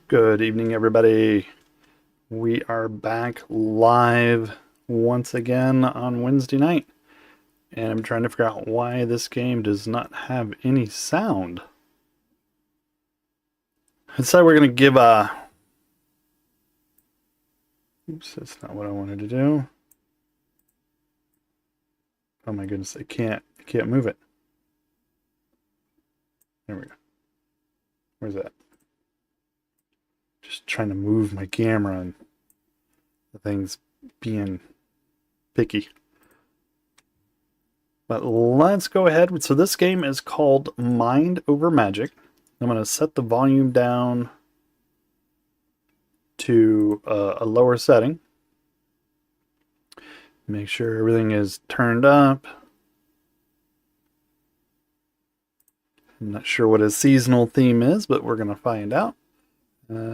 Good evening, everybody. We are back live once again on Wednesday night, and I'm trying to figure out why this game does not have any sound. Instead, we're going to give a... Oops, that's not what I wanted to do. Oh my goodness, I can't move it. There we go. Where's that? Just trying to move my camera and the thing's being picky. But let's go ahead. So this game is called Mind Over Magic. I'm going to set the volume down to a lower setting. Make sure everything is turned up. I'm not sure what a seasonal theme is, but we're going to find out.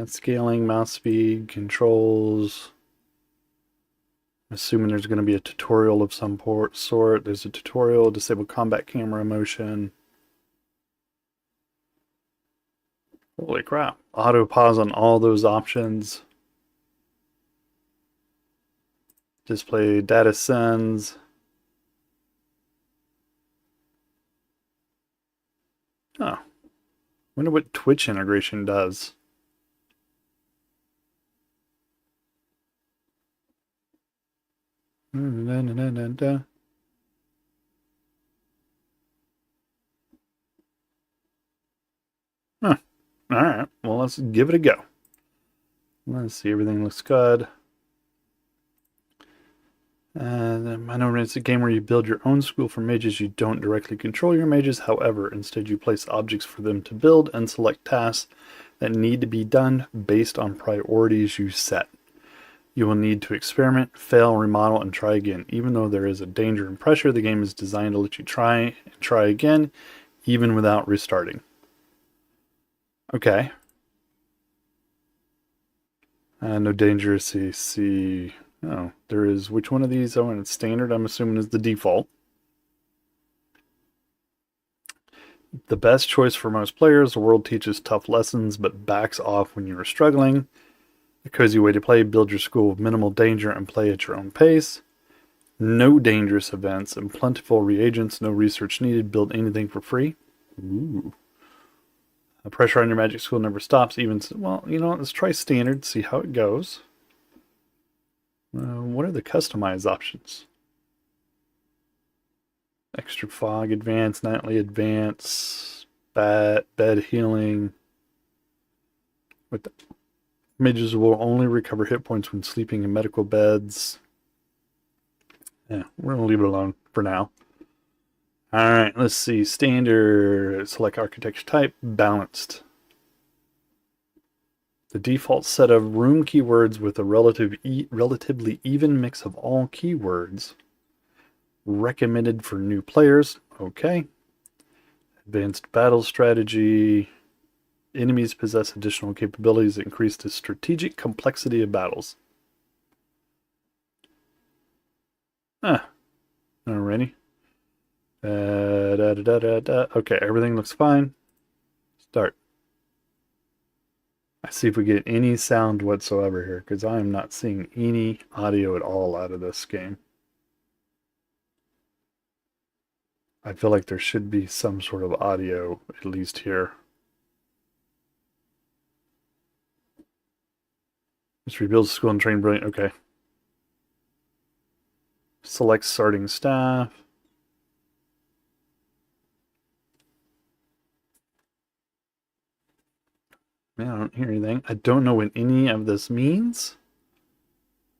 Scaling, mouse speed, controls. I'm assuming there's going to be a tutorial of some sort. There's a tutorial, disable combat camera motion. Holy crap. Auto pause on all those options. Display data sends. Oh. Wonder what Twitch integration does. Huh. Alright, well, let's give it a go. Let's see, everything looks good. I know it's a game where you build your own school for mages. You don't directly control your mages. However, instead you place objects for them to build and select tasks that need to be done based on priorities you set. You will need to experiment, fail, remodel, and try again. Even though there is a danger and pressure, the game is designed to let you try and try again, even without restarting. Okay. No danger. See. Oh, there is. Which one of these? Oh, and it's standard. I'm assuming is the default. The best choice for most players. The world teaches tough lessons, but backs off when you are struggling. A cozy way to play. Build your school with minimal danger and play at your own pace. No dangerous events and plentiful reagents. No research needed. Build anything for free. Ooh. The pressure on your magic school never stops. Even well, you know, let's try standard. See how it goes. What are the customized options? Extra fog, advance, nightly advance, bed healing. With the mages will only recover hit points when sleeping in medical beds. Yeah, we're gonna leave it alone for now. All right, let's see. Standard, select architecture type, balanced. The default set of room keywords with a relatively even mix of all keywords. Recommended for new players. Okay. Advanced battle strategy. Enemies possess additional capabilities that increase the strategic complexity of battles. Alrighty. Okay, everything looks fine. Start. I see if we get any sound whatsoever here, because I am not seeing any audio at all out of this game. I feel like there should be some sort of audio, at least here. Just rebuild school and train brilliant. Okay. Select starting staff. Man, I don't hear anything. I don't know what any of this means.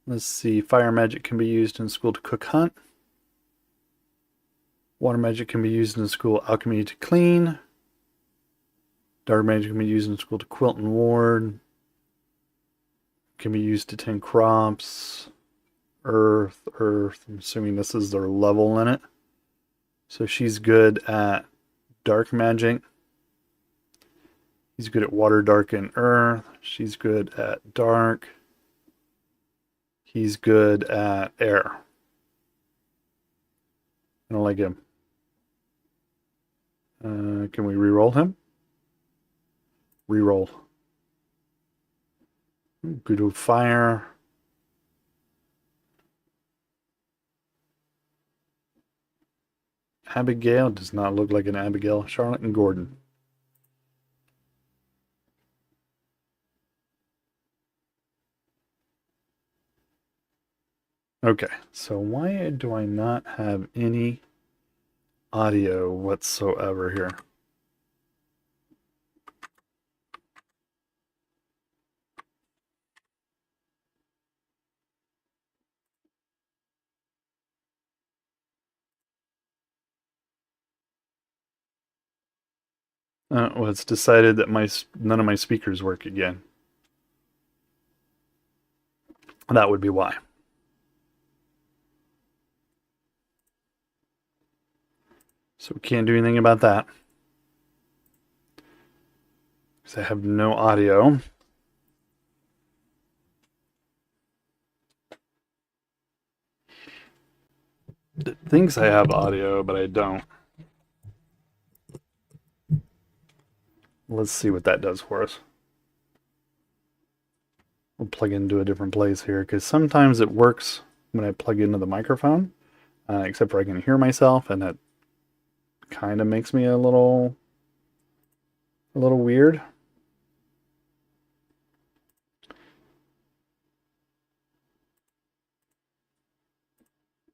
Let's see. Fire magic can be used in school to cook, hunt. Water magic can be used in school alchemy to clean. Dark magic can be used in school to quilt and ward. Can be used to tend crops. Earth. I'm assuming this is their level in it. So she's good at dark magic. He's good at water, dark, and earth. She's good at dark. He's good at air. I don't like him. Can we re-roll him? Re-roll. Go to fire. Abigail does not look like an Abigail. Charlotte and Gordon. Okay, so why do I not have any audio whatsoever here? Well, it's decided that none of my speakers work again. That would be why. So we can't do anything about that. Because I have no audio. It thinks I have audio, but I don't. Let's see what that does for us. We'll plug into a different place here, because sometimes it works when I plug into the microphone, except for I can hear myself, and that kind of makes me a little weird.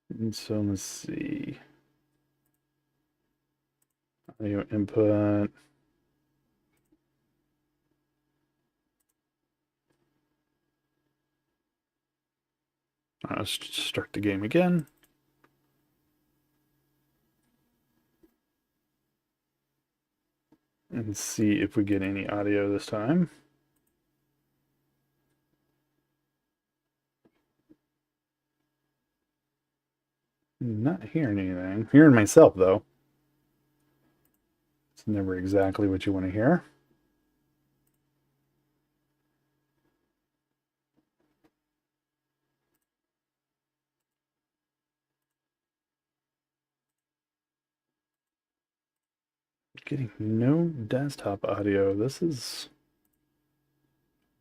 And so let's see. Audio input. Let's start the game again. And see if we get any audio this time. Not hearing anything. Hearing myself, though. It's never exactly what you want to hear. Getting no desktop audio. This is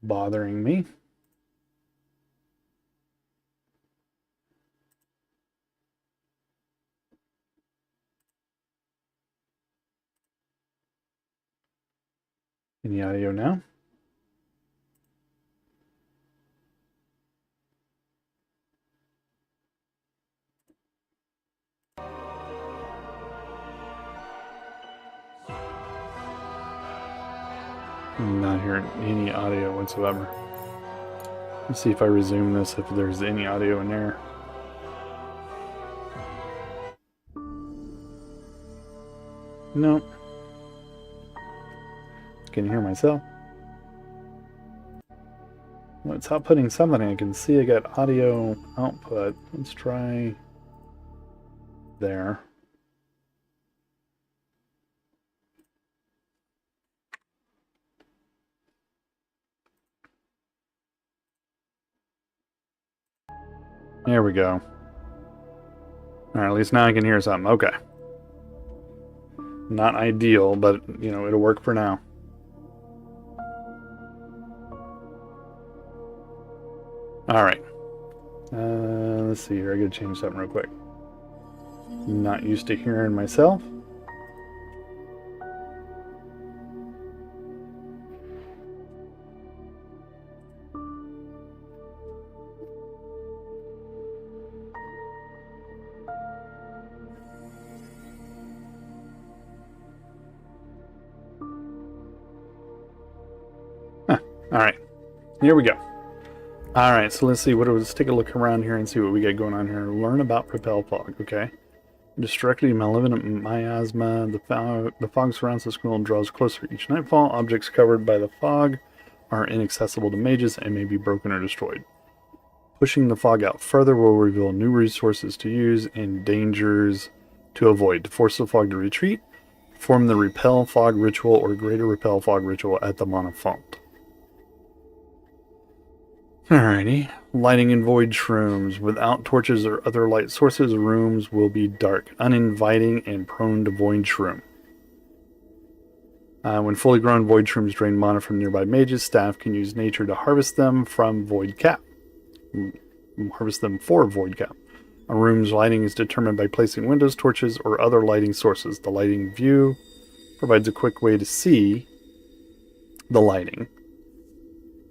bothering me. Any audio now? I'm not hearing any audio whatsoever. Let's see if I resume this, if there's any audio in there. Nope. Can hear myself. Well, it's outputting something. I can see I got audio output. Let's try there. There we go. Alright, at least now I can hear something. Okay. Not ideal, but, you know, it'll work for now. Alright. Let's see here. I gotta change something real quick. Not used to hearing myself. Alright. Here we go. Alright, so let's see. Let's take a look around here and see what we got going on here. Learn about repel fog, okay? Destructive malevolent miasma. The fog surrounds the school and draws closer each nightfall. Objects covered by the fog are inaccessible to mages and may be broken or destroyed. Pushing the fog out further will reveal new resources to use and dangers to avoid. To force the fog to retreat, perform the repel fog ritual or greater repel fog ritual at the monofont. Alrighty. Lighting in void shrooms. Without torches or other light sources, rooms will be dark, uninviting, and prone to void shroom. When fully grown, void shrooms drain mana from nearby mages. Staff can use nature to harvest them from void cap. Harvest them for void cap. A room's lighting is determined by placing windows, torches, or other lighting sources. The lighting view provides a quick way to see the lighting.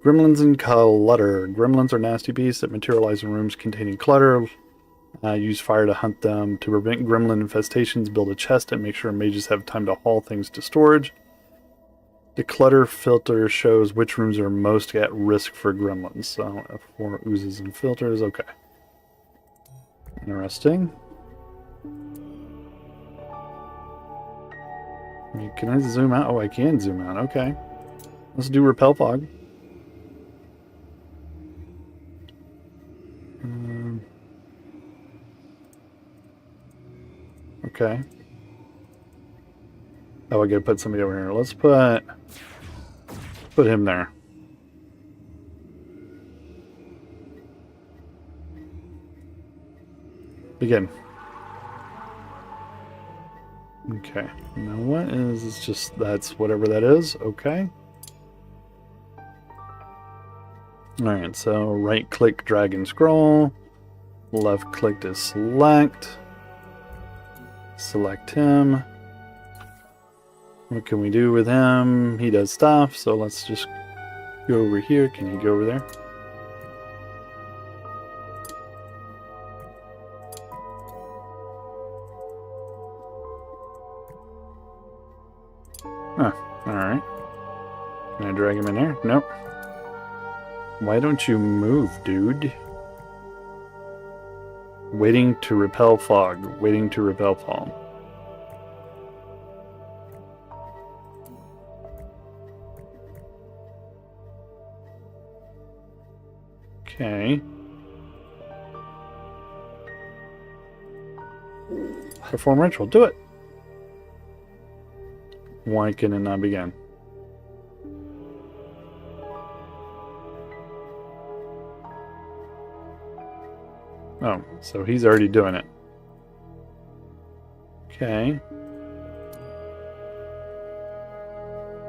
Gremlins and clutter. Gremlins are nasty beasts that materialize in rooms containing clutter. Use fire to hunt them. To prevent gremlin infestations, build a chest and make sure mages have time to haul things to storage. The clutter filter shows which rooms are most at risk for gremlins. So, F4 oozes and filters. Okay. Interesting. Can I zoom out? Oh, I can zoom out. Okay. Let's do repel fog. Okay. Oh, I gotta put somebody over here. Let's put him there. Begin. Okay. Now what is, it's just, that's whatever that is. Okay. Alright, so right click, drag and scroll. Left click to select. Select him. What can we do with him? He does stuff, so let's just go over here. Can you go over there? Huh, alright. Can I drag him in there? Nope. Why don't you move, dude? Waiting to repel fog. Waiting to repel fog. Okay. Perform ritual. Do it. Why can it not begin? Oh, so he's already doing it. Okay.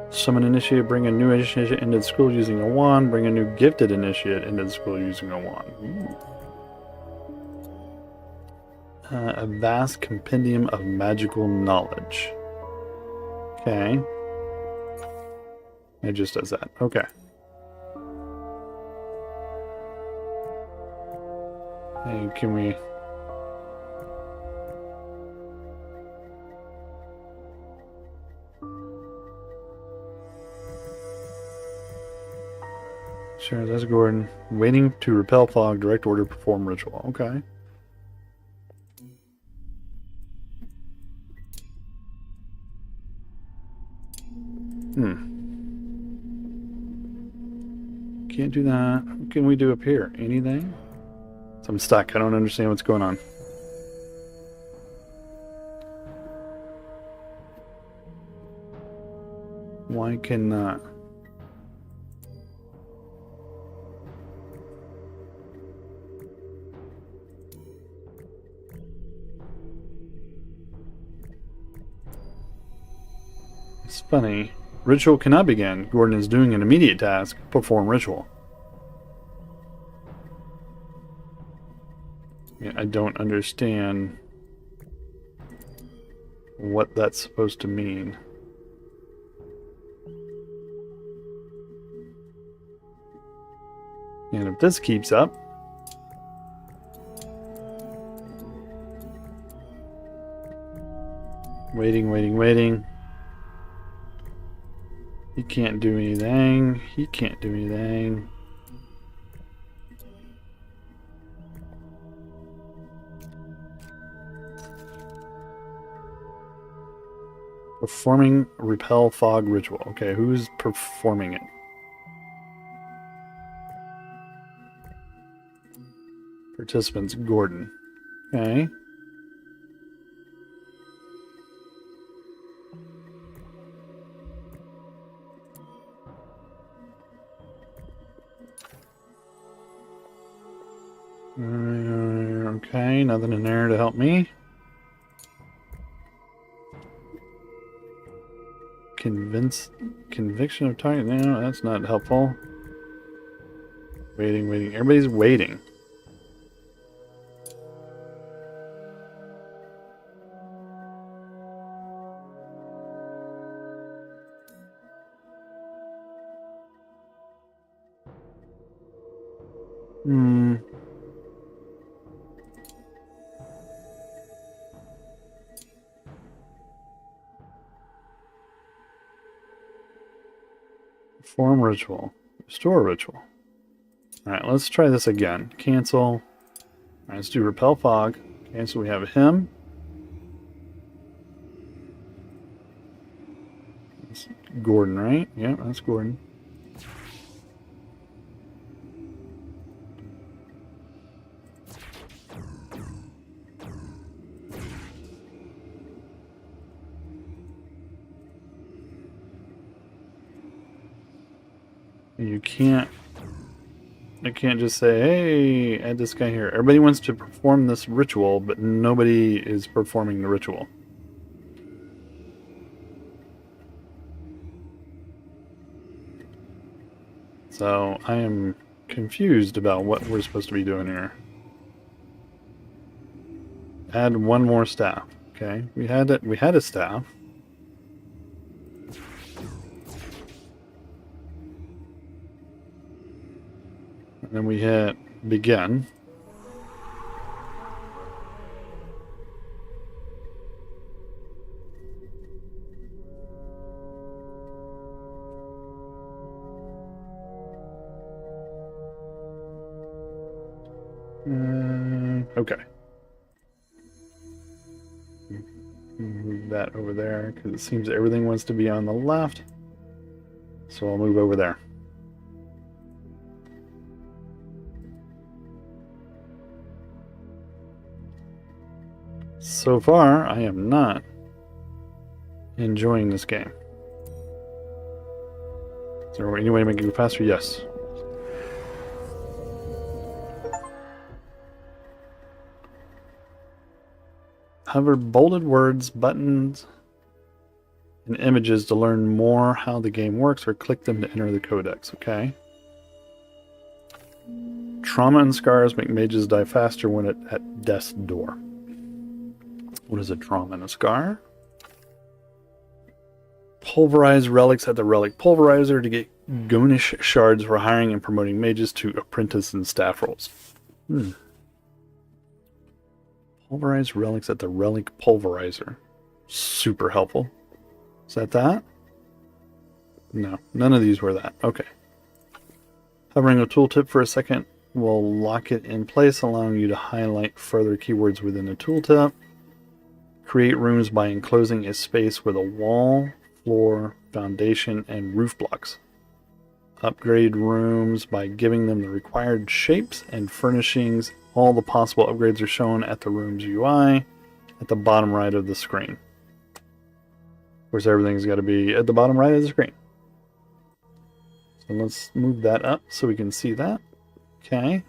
Summon initiate, bring a new initiate into the school using a wand, bring a new gifted initiate into the school using a wand. A vast compendium of magical knowledge. Okay. It just does that. Okay. Hey, can we... Sure, that's Gordon. Waiting to repel fog, direct order, perform ritual. Okay. Can't do that. What can we do up here? Anything? So I'm stuck. I don't understand what's going on. Why cannot? It's funny. Ritual cannot begin. Gordon is doing an immediate task. Perform ritual. Yeah, I don't understand what that's supposed to mean. And if this keeps up... Waiting, waiting, waiting. He can't do anything. He can't do anything. Performing repel fog ritual. Okay, who's performing it? Participants, Gordon. Okay. Okay, nothing in there to help me. Conviction of target. No, that's not helpful. Waiting. Everybody's waiting. Perform ritual. Restore ritual. Alright, let's try this again. Cancel. Alright, let's do repel fog. Okay, so we have him. That's Gordon, right? Yeah, that's Gordon. You can't... I can't just say, hey, add this guy here. Everybody wants to perform this ritual, but nobody is performing the ritual. So I am confused about what we're supposed to be doing here. Add one more staff. Okay, we had a staff. And then we hit begin. Okay. Move that over there because it seems everything wants to be on the left. So I'll move over there. So far, I am not enjoying this game. Is there any way to make it go faster? Yes. Hover bolded words, buttons, and images to learn more how the game works, or click them to enter the codex. Okay. Trauma and scars make mages die faster when at death's door. What is a trauma and a scar? Pulverize relics at the relic pulverizer to get Gonish shards for hiring and promoting mages to apprentice and staff roles. Pulverize relics at the relic pulverizer. Super helpful. Is that? No, none of these were that. Okay. Hovering a tooltip for a second will lock it in place, allowing you to highlight further keywords within the tooltip. Create rooms by enclosing a space with a wall, floor, foundation, and roof blocks. Upgrade rooms by giving them the required shapes and furnishings. All the possible upgrades are shown at the room's UI at the bottom right of the screen. Of course, everything's got to be at the bottom right of the screen. So let's move that up so we can see that. Okay.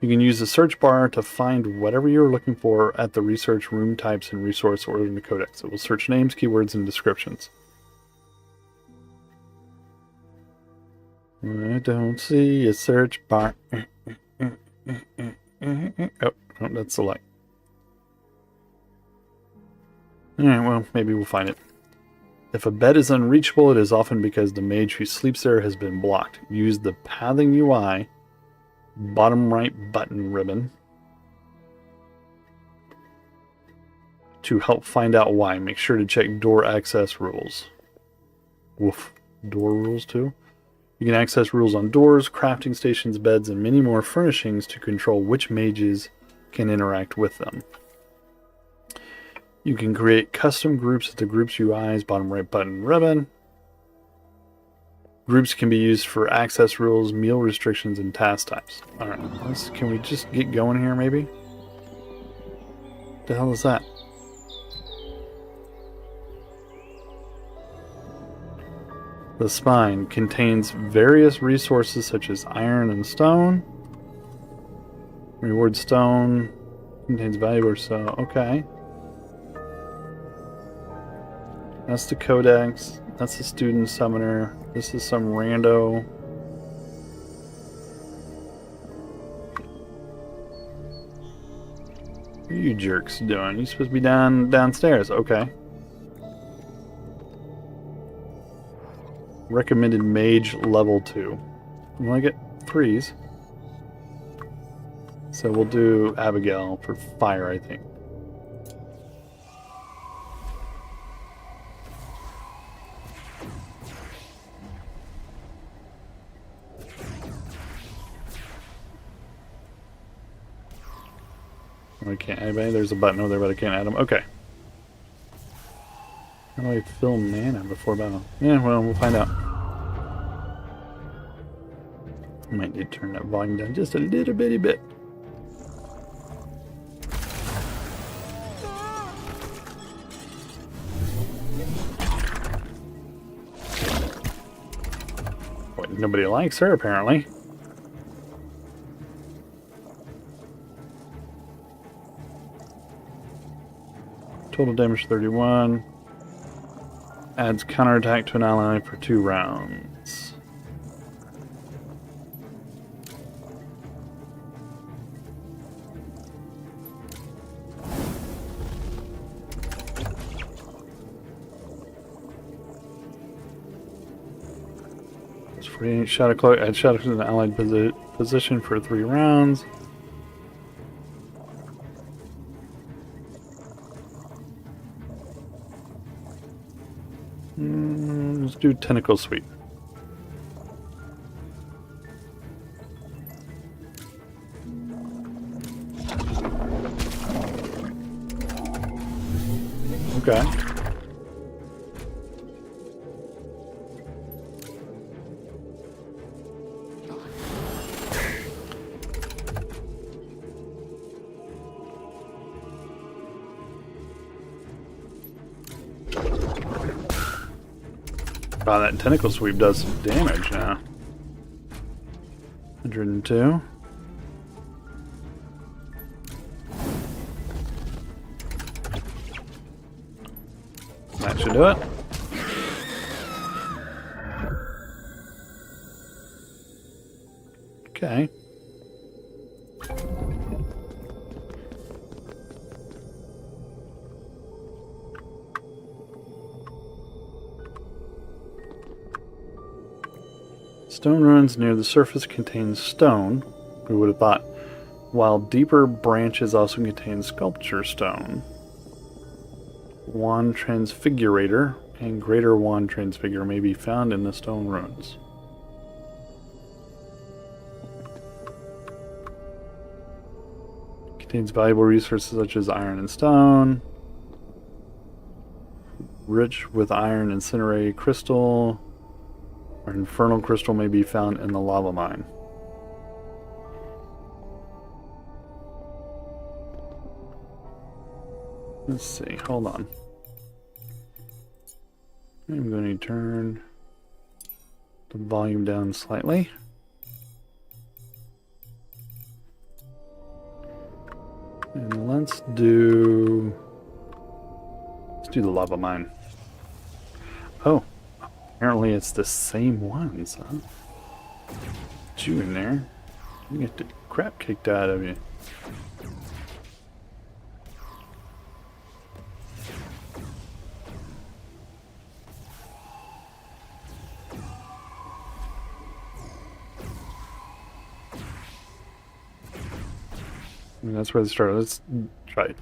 You can use the search bar to find whatever you're looking for at the research room types and resource order in the codex. It will search names, keywords, and descriptions. I don't see a search bar. Oh, that's the light. Alright, well, maybe we'll find it. If a bed is unreachable, it is often because the mage who sleeps there has been blocked. Use the pathing UI bottom right button ribbon to help find out why. Make sure to check door access rules. Woof. Door rules too? You can access rules on doors, crafting stations, beds, and many more furnishings to control which mages can interact with them. You can create custom groups at the group's UI's bottom right button ribbon. Groups can be used for access rules, meal restrictions, and task types. Alright, can we just get going here, maybe? What the hell is that? The spine contains various resources such as iron and stone. Reward stone contains valuable stone. Okay. That's the Codex. That's the student summoner. This is some rando. What are you jerks doing? You're supposed to be downstairs. Okay. Recommended mage level 2. I'm gonna get 3s. So we'll do Abigail for fire, I think. I can't anybody. There's a button over there, but I can't add them. Okay. How do I fill mana before battle? Yeah, well, we'll find out. I might need to turn that volume down just a little bitty bit. Boy, nobody likes her, apparently. Total damage 31. Adds counterattack to an ally for 2 rounds. It's 48 shadow cloak. Add shadow to an allied position for 3 rounds. Let's do tentacle sweep. Okay. Wow, that tentacle sweep does some damage now. 102. That should do it. Okay. Stone ruins near the surface contain stone, we would have thought, while deeper branches also contain sculpture stone. Wand Transfigurator and Greater Wand Transfigure may be found in the stone ruins. Contains valuable resources such as iron and stone, rich with iron incinerated crystal. Or infernal crystal may be found in the lava mine. Let's see, hold on. I'm going to turn the volume down slightly. And let's do the lava mine. Oh. Apparently it's the same ones, huh? Get you in there. You get the crap kicked out of you. And that's where they started. Let's try it.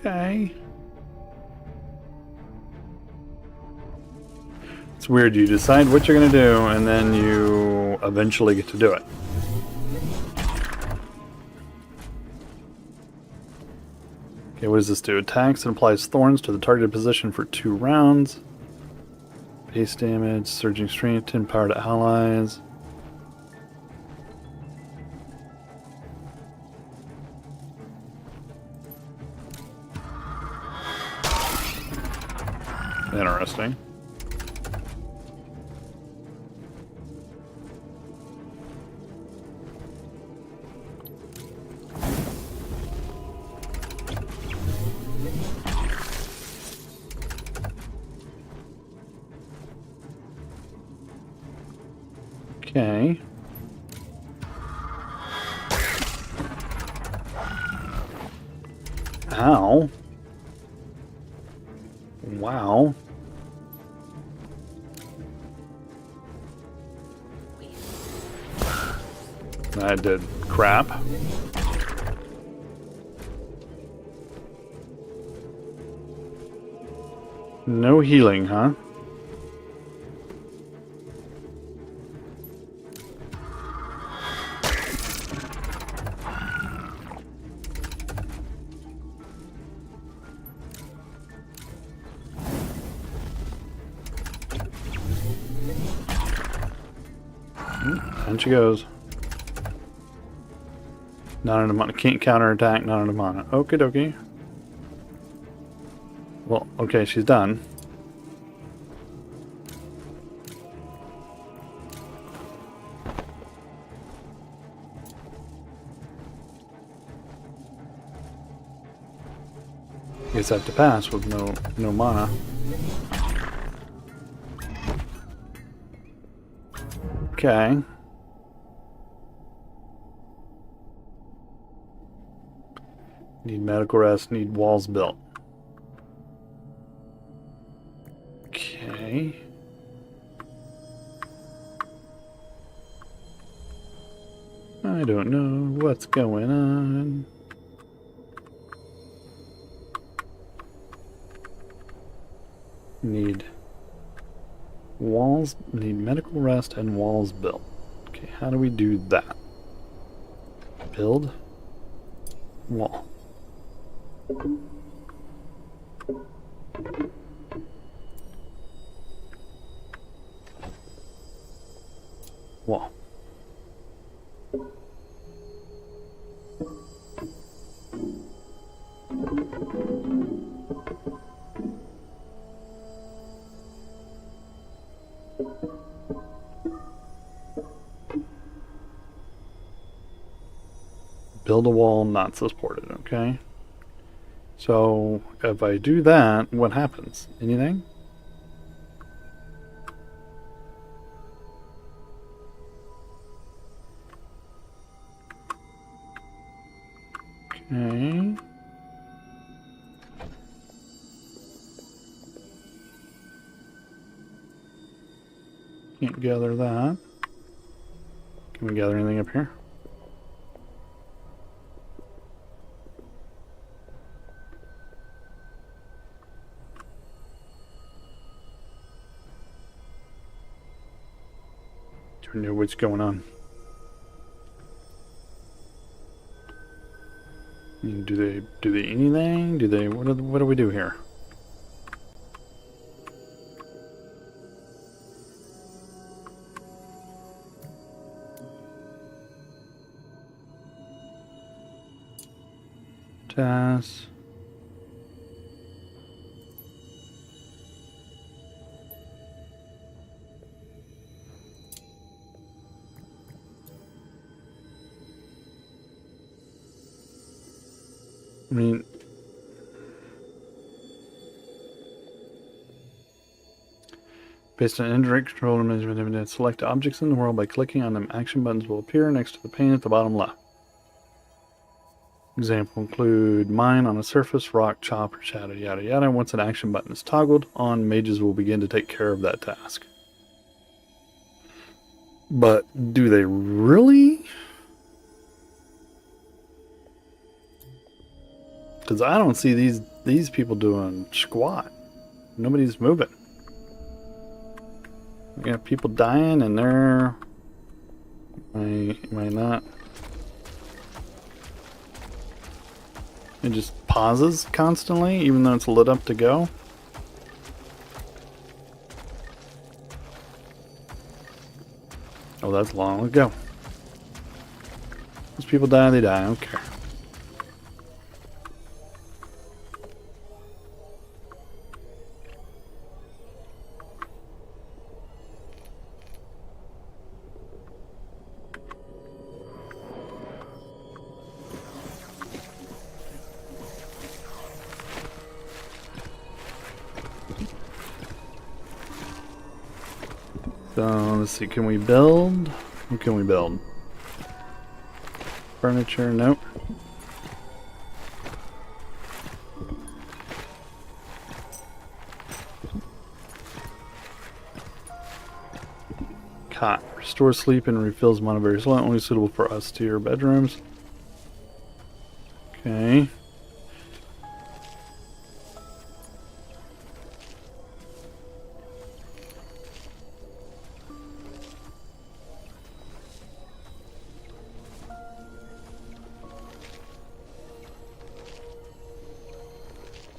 Okay. It's weird, you decide what you're going to do, and then you eventually get to do it. Okay, what does this do? Attacks and applies thorns to the targeted position for 2 rounds. Base damage, surging strength, 10 power to allies. Interesting. Okay. Ow. Wow. That did crap. No healing, huh? And she goes. Not enough mana. Can't counterattack, not enough mana. Okie dokie. Well, okay, she's done. Guess I have to pass with no mana. Okay. Need medical rest, need walls built. Okay. I don't know what's going on. Need walls, need medical rest and walls built. Okay, how do we do that? Build wall. Wall. Build a wall not supported, okay? So, if I do that, what happens? Anything? Okay. Can't gather that. Can we gather anything up here? Don't know what's going on. I mean, do they anything? Do they what do we do here? Task. I mean, based on indirect control and management evidence, select objects in the world by clicking on them. Action buttons will appear next to the pane at the bottom left. Example include mine on a surface, rock, chop, or shadow, yada yada. Once an action button is toggled on, mages will begin to take care of that task. But do they really? Because I don't see these people doing squat. Nobody's moving. We got people dying and they're... Am I not? It just pauses constantly, even though it's lit up to go. Oh, that's long. Let's go. Those people die, they die. I don't care. So let's see, can we build? What can we build? Furniture, nope. Cot. Restores sleep and refills mana very slowly, only suitable for us to your bedrooms. Okay.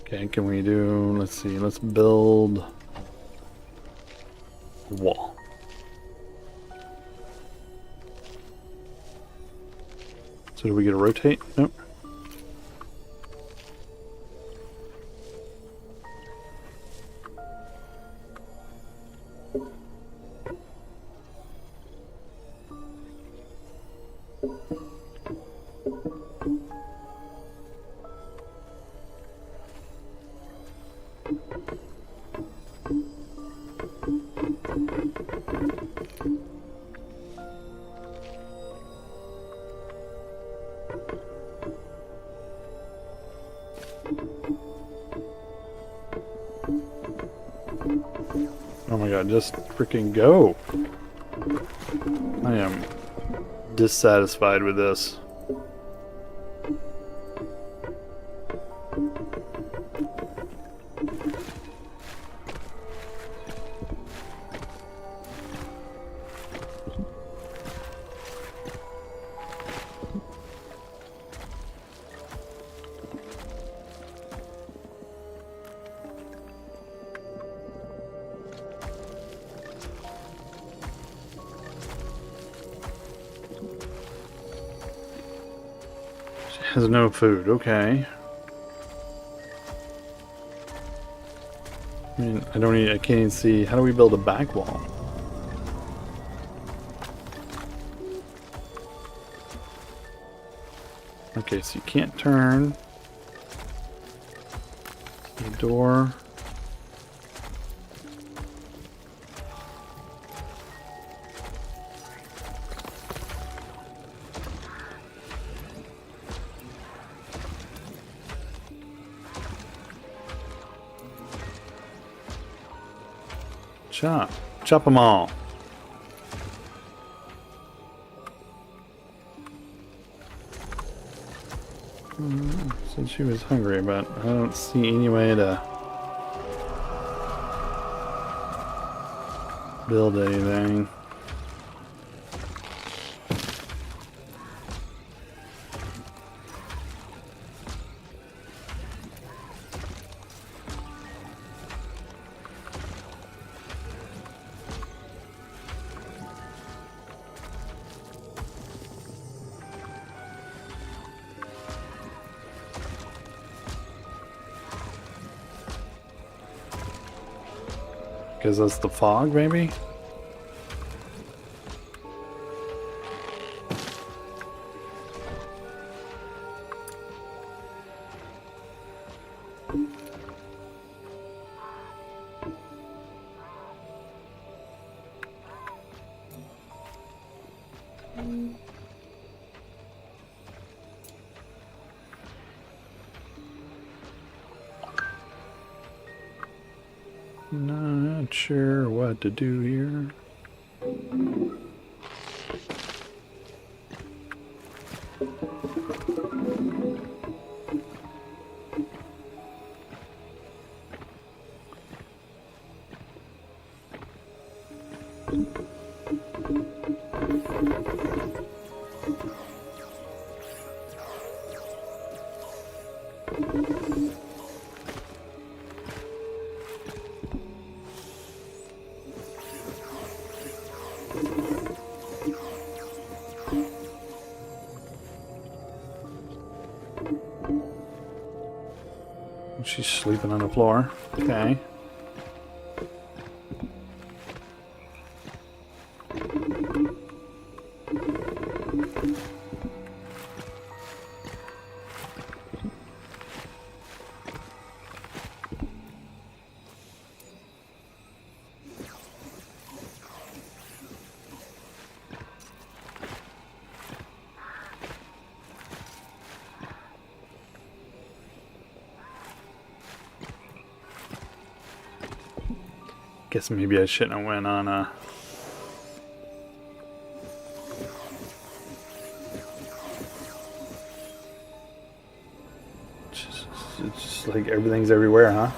Okay, can we do, let's see, let's build a wall. So do we get a rotate? Nope. Oh my god, just freaking go. I am dissatisfied with this. Has no food, okay. I mean, I can't even see, how do we build a back wall? Okay, so you can't turn. The door. Chop. Chop them all. Said she was hungry, but I don't see any way to build anything. Because that's the fog, maybe? Not sure what to do here. She's sleeping on the floor. Okay. Guess maybe I shouldn't have went on it's just like everything's everywhere, huh?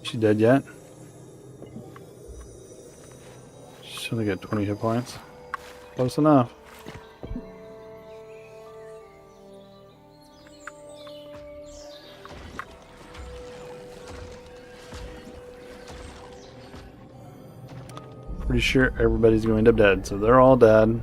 She dead yet? She's only got 20 hit points. Close enough. Pretty sure everybody's going to end up dead, so they're all dead.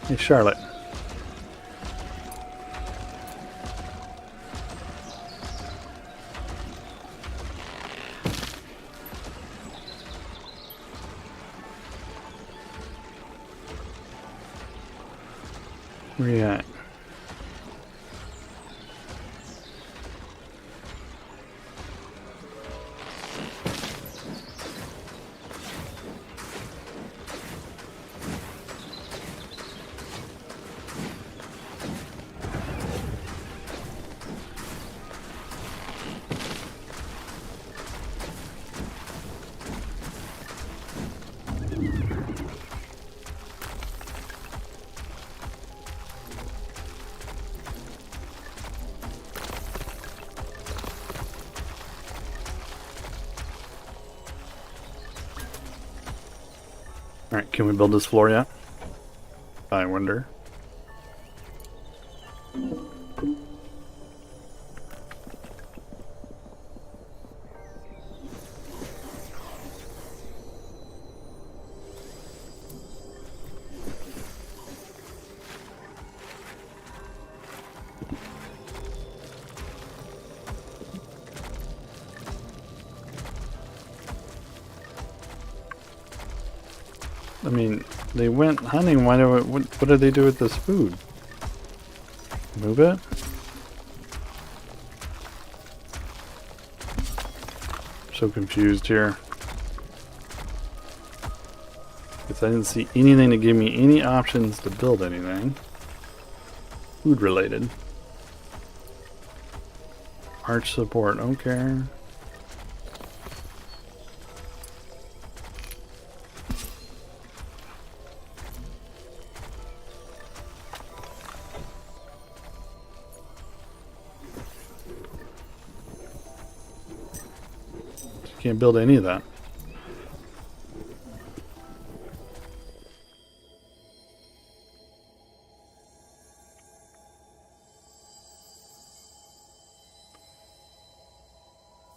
Hey, Charlotte. Where you at? Alright, can we build this floor yet? I wonder. I mean, they went hunting. Why do it? What did they do with this food? Move it? So confused here. Because I didn't see anything to give me any options to build anything. Food related. Arch support, okay. Can't build any of that.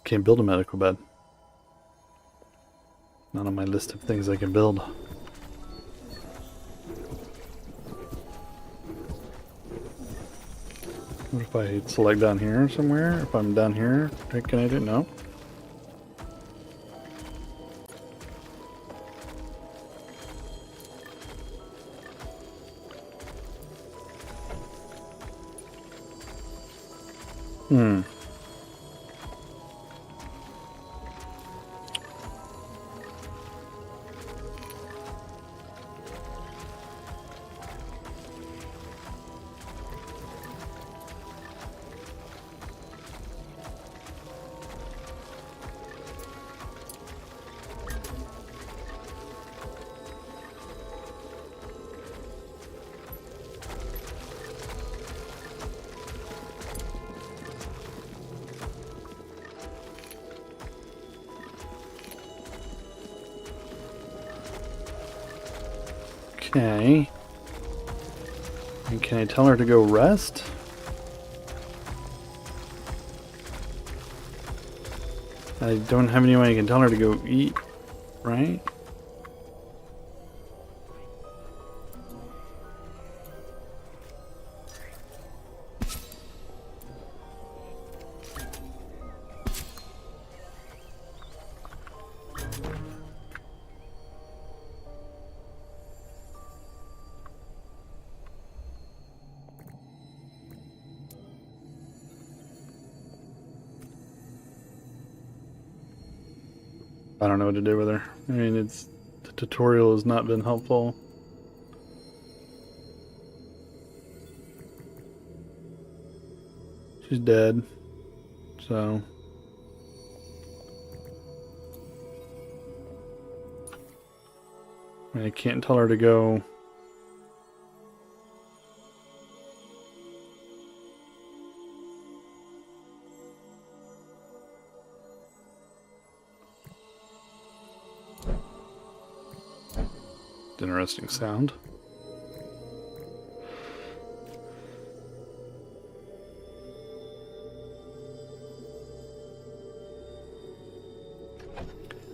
Can't build a medical bed. Not on my list of things I can build. What if I select down here somewhere? If I'm down here, can I do it? No. Okay. And can I tell her to go rest? I don't have any way I can tell her to go eat, right? I don't know what to do with her. I mean, the tutorial has not been helpful. She's dead, so I can't tell her to go. Interesting sound.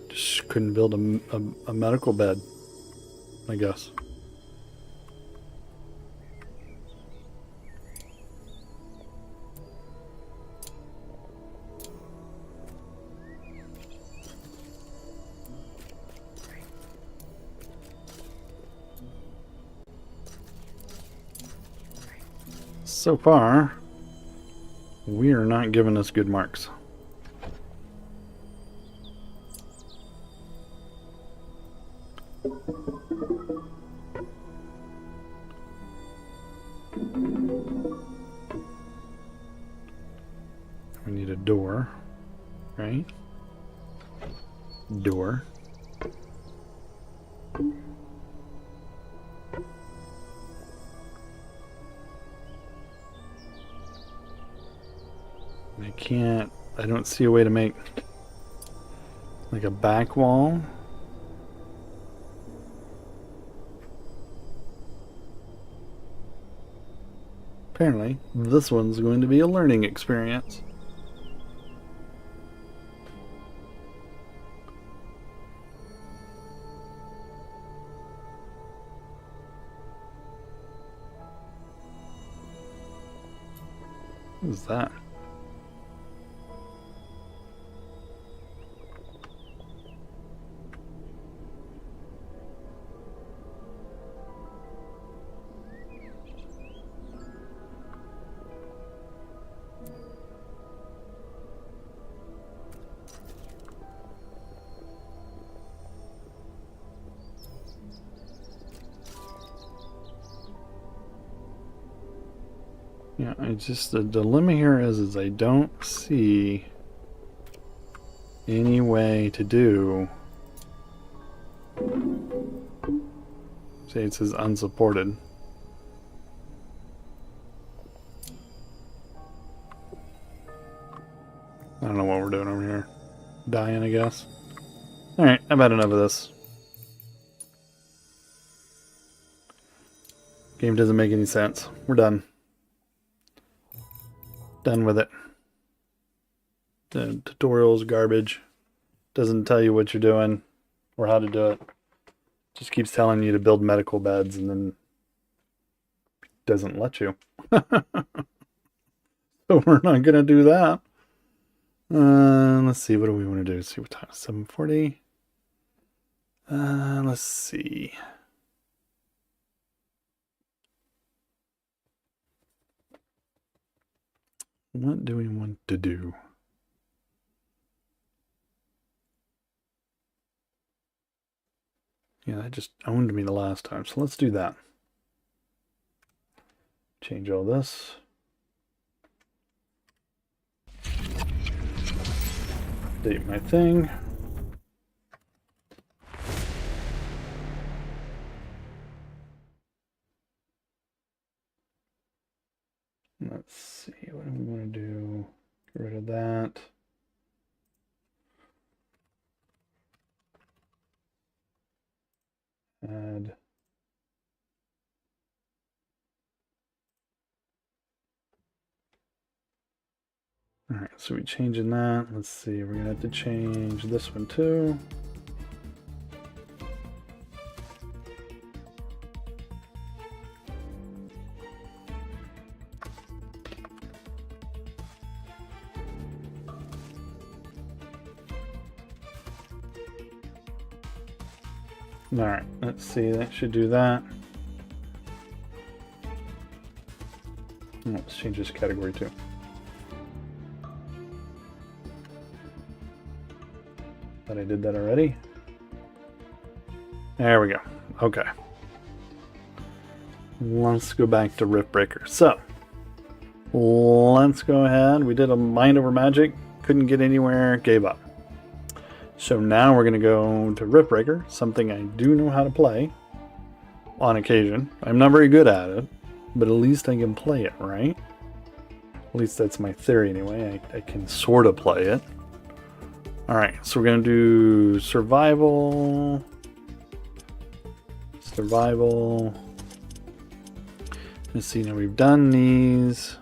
Just couldn't build a medical bed, I guess. So far, we are not giving us good marks. We need a door, right? Door. I don't see a way to make like a back wall. Apparently, this one's going to be a learning experience. What is that? Yeah, the dilemma here is I don't see any way to do. Say it says unsupported. I don't know what we're doing over here. Dying, I guess. Alright, I've had enough of this. Game doesn't make any sense. We're done. Done with it. The tutorial's garbage. Doesn't tell you what you're doing or how to do it. Just keeps telling you to build medical beds and then doesn't let you. So we're not gonna do that. Let's see, what do we want to do? Let's see what time? 7:40. Let's see. What do we want to do? Yeah, that just owned me the last time, so let's do that. Change all this. Update my thing. Let's see, what do we want to do? Get rid of that. Add. Alright, so we're changing that. Let's see, we're going to have to change this one too. Alright, let's see, that should do that. Let's change this category too. But I did that already. There we go. Okay. Let's go back to Riftbreaker. So, let's go ahead. We did a Mind Over Magic. Couldn't get anywhere. Gave up. So now we're going to go to Riftbreaker. Something I do know how to play. On occasion. I'm not very good at it. But at least I can play it, right? At least that's my theory anyway. I can sort of play it. Alright, so we're going to do survival. Survival. Let's see, now we've done these.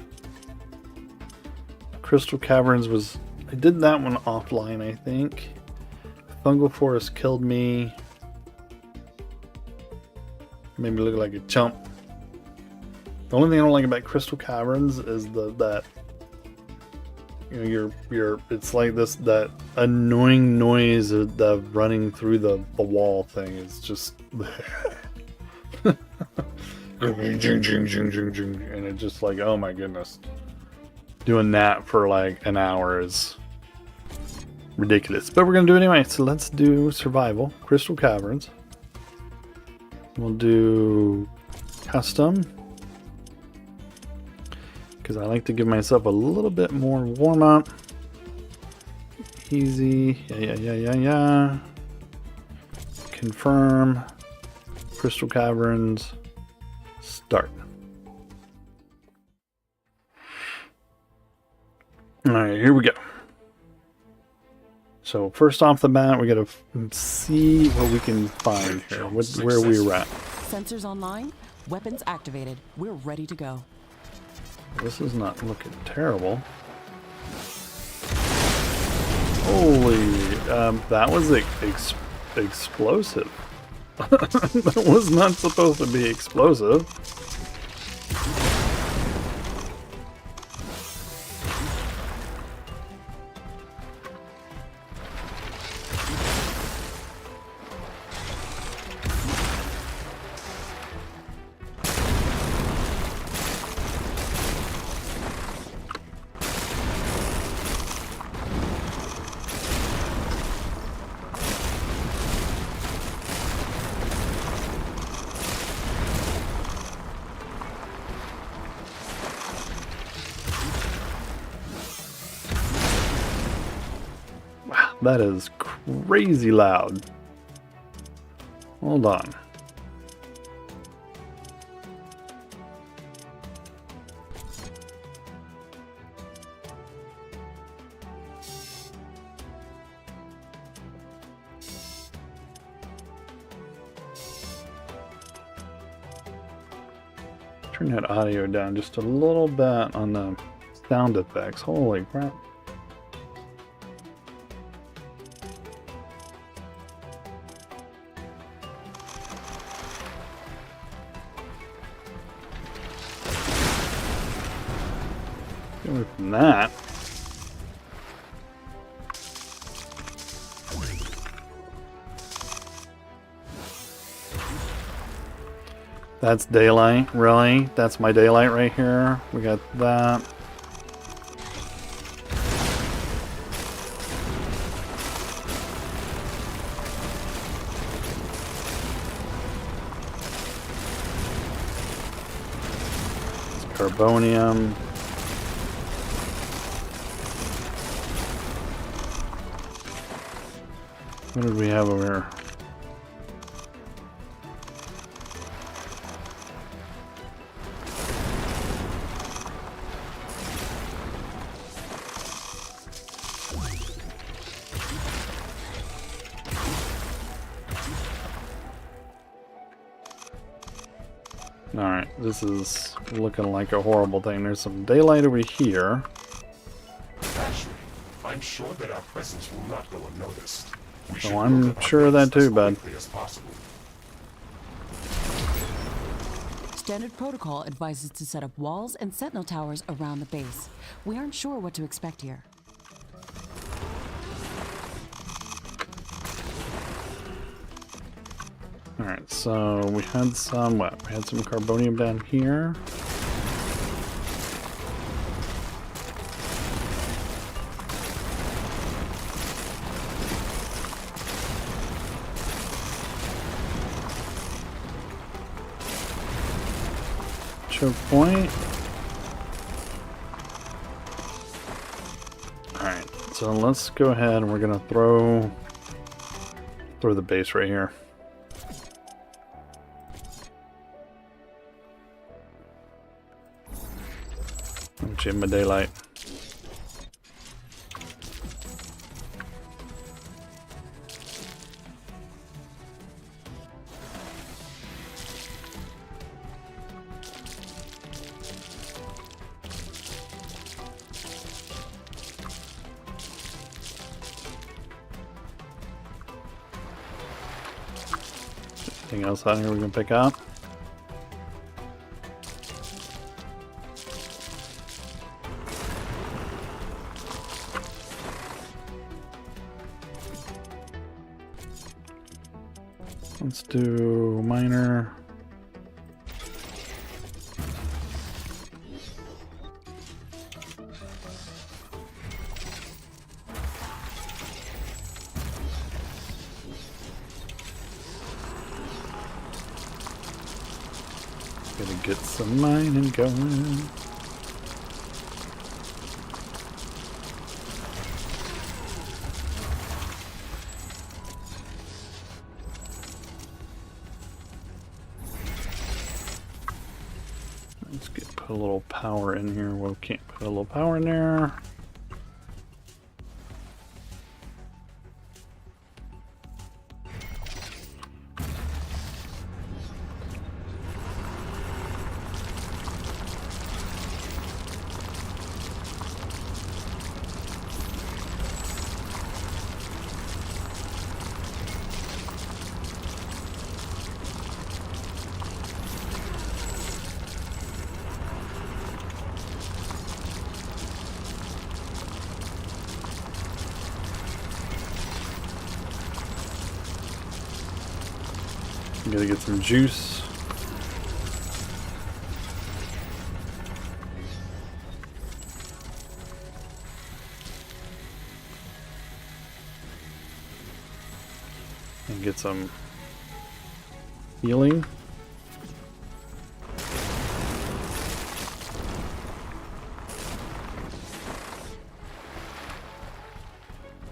Crystal Caverns was... I did that one offline, I think. Fungal Forest killed me. Made me look like a chump. The only thing I don't like about Crystal Caverns is that you know it's like that annoying noise of the running through the wall thing. It's just and it's just like, oh my goodness, doing that for like an hour is ridiculous. But we're gonna do it anyway. So let's do survival, Crystal Caverns. We'll do custom. Because I like to give myself a little bit more warm up. Easy. Yeah. Confirm. Crystal Caverns. Start. Alright, here we go. So first off the bat, we gotta see what we can find here. Where we're at. Sensors online. Weapons activated. We're ready to go. This is not looking terrible. Holy, that was explosive. That was not supposed to be explosive. That is crazy loud. Hold on. Turn that audio down just a little bit on the sound effects. Holy crap. From that. That's daylight, really? That's my daylight right here. We got that. It's carbonium. What did we have over here? Alright, this is looking like a horrible thing. There's some daylight over here. Actually, I'm sure that our presence will not go unnoticed. Oh, I'm sure of that too, bud. Standard protocol advises to set up walls and sentinel towers around the base. We aren't sure what to expect here. Alright, so we had some, what? We had some carbonium down here. choke point. Alright, so let's go ahead and we're gonna throw the base right here. Gym my daylight. Anything else out here we can pick up? Let's do miner. Gotta get some mining going. Put a little power in here. Well, can't put a little power in there. Gotta get some juice. And get some healing.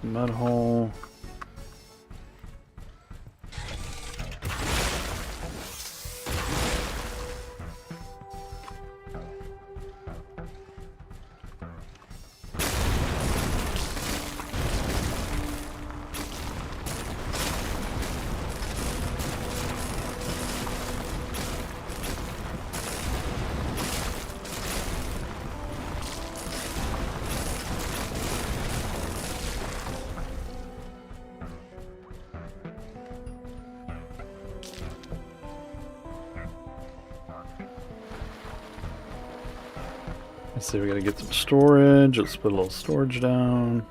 Mud hole. Let's see, we gotta get some storage. Let's put a little storage down.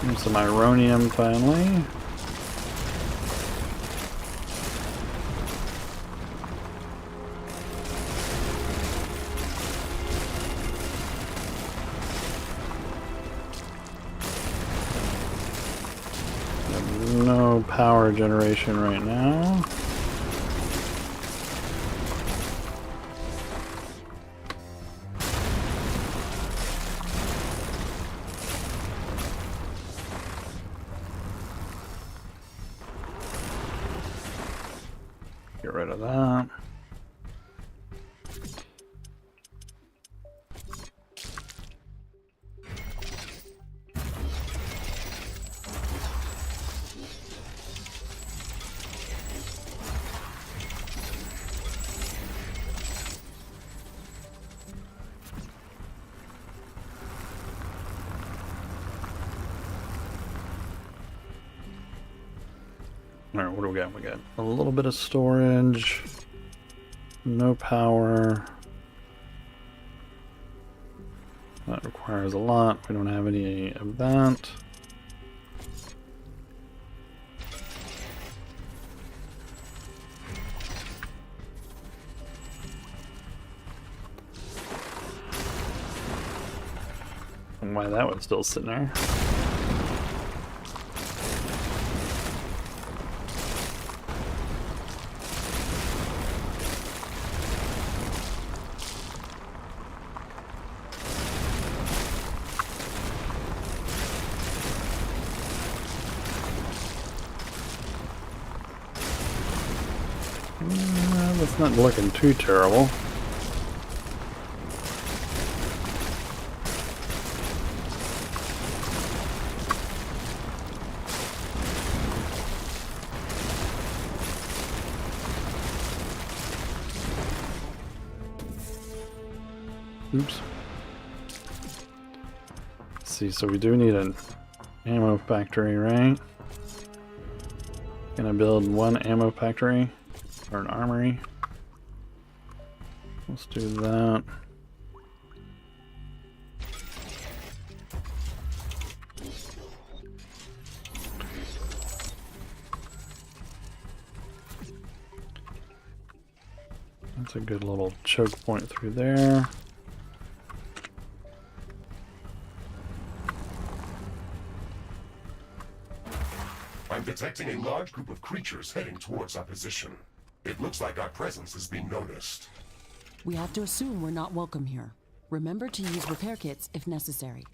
And some ironium finally. No power generation right now. Get rid of that. Alright, what do we got? We got a little bit of storage, no power. That requires a lot. We don't have any of that. why that was still sitting there. That's not looking too terrible. Oops. Let's see, so we do need an ammo factory, right? Can I build one ammo factory? Or an armory? Let's do that. That's a good little choke point through there. I'm detecting a large group of creatures heading towards our position. It looks like our presence is being noticed. We have to assume we're not welcome here. Remember to use repair kits if necessary.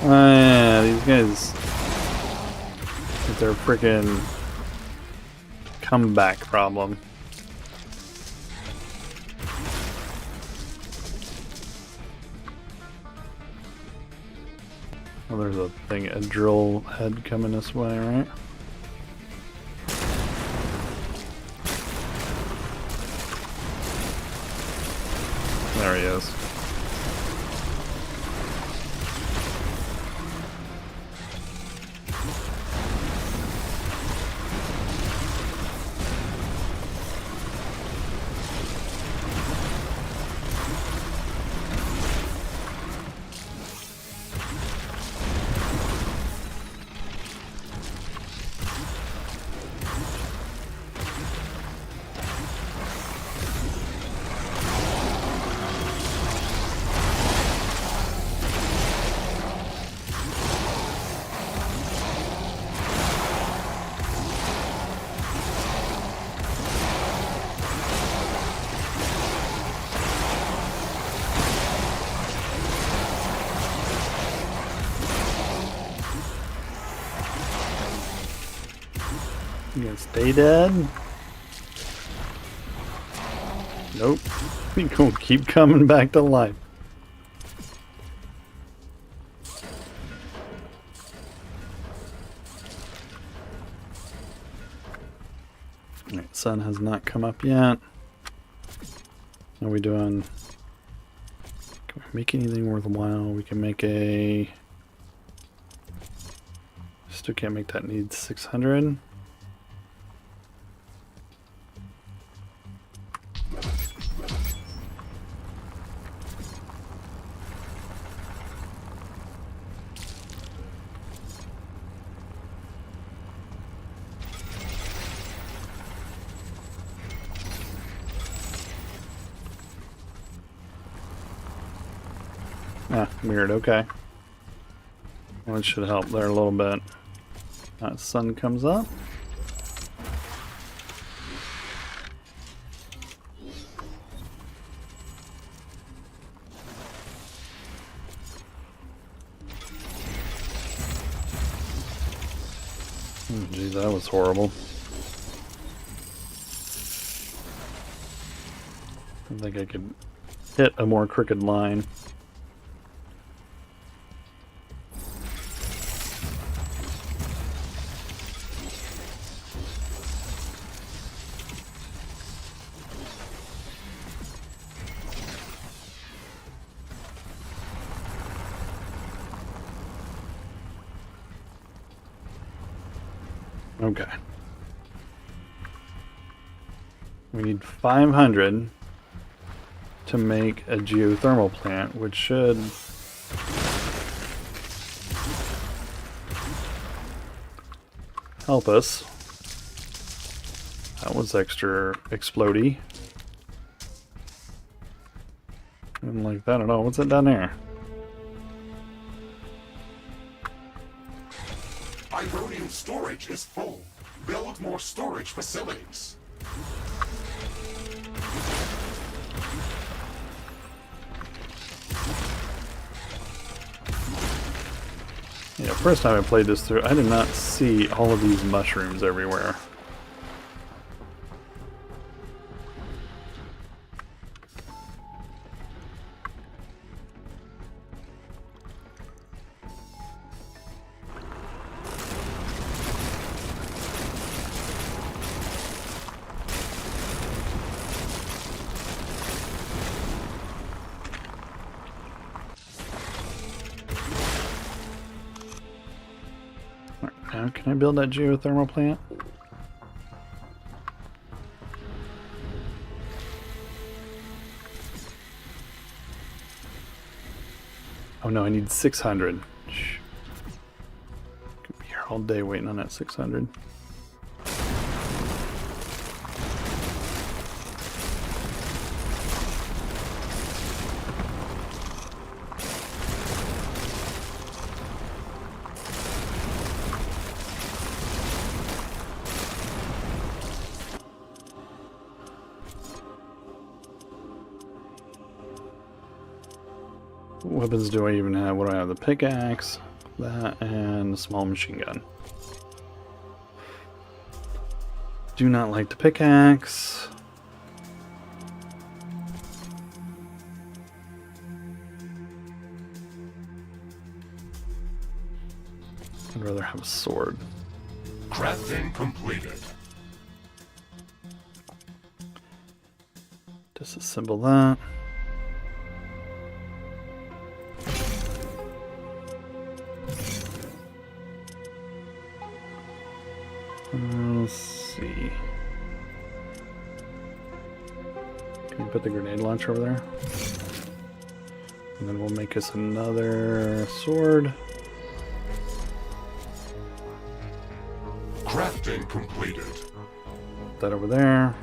Oh yeah, these guys with their freaking comeback problem. Well, there's a thing, a drill head coming this way, right? There he is. You gonna stay dead? Nope. You gonna keep coming back to life. Alright, sun has not come up yet. Are we doing... Can we make anything worthwhile? We can make a... Still can't make that, need 600. Ah, weird, okay. Well, it should help there a little bit. Sun comes up. Oh, geez, that was horrible. I think I could hit a more crooked line. Okay. We need 500 to make a geothermal plant, which should help us. That was extra explodey. Didn't like that at all. What's that down there? Ironium storage is full. Build more storage facilities. Yeah, first time I played this through, I did not see all of these mushrooms everywhere. Now, can I build that geothermal plant? Oh no, I need 600. Shh. Could be here all day waiting on that 600. What weapons do I even have? What do I have? The pickaxe, that, and the small machine gun. Do not like the pickaxe. I'd rather have a sword. Crafting completed. Disassemble that. Let's see. Can you put the grenade launcher over there? And then we'll make us another sword. Crafting completed. Put that over there.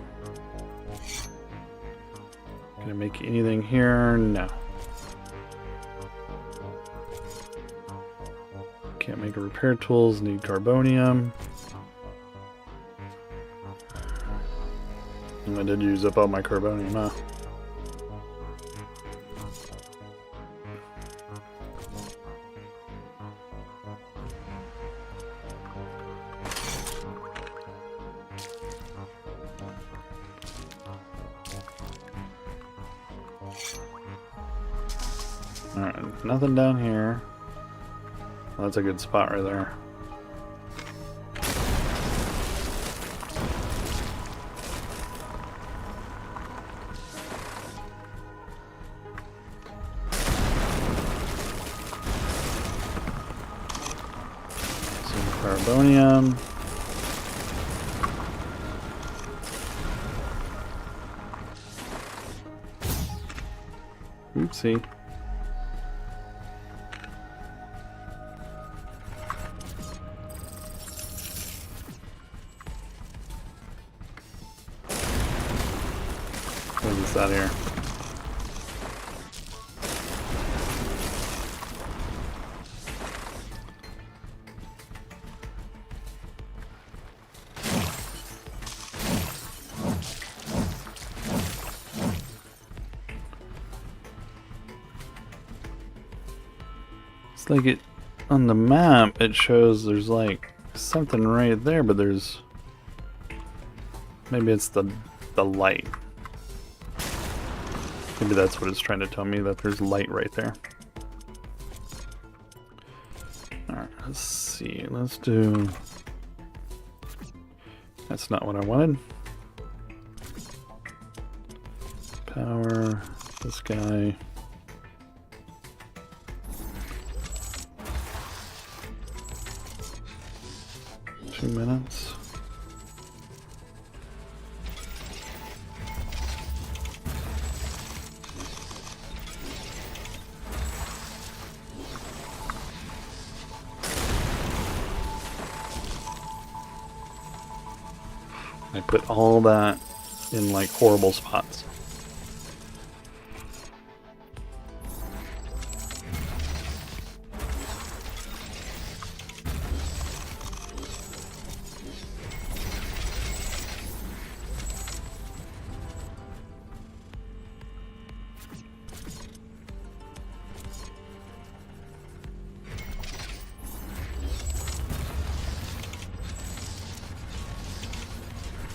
Can I make anything here? No. Can't make a repair tools, need carbonium. I did use up all my carbonium, huh? Alright, nothing down here. Well, that's a good spot right there. Carbonium. Oopsie. What is that here? It's like it on the map it shows there's like something right there, but there's maybe it's the light. Maybe that's what it's trying to tell me, that there's light right there. Alright, let's see. Let's do... That's not what I wanted. Power, this guy. Two minutes. I put all that in like horrible spots.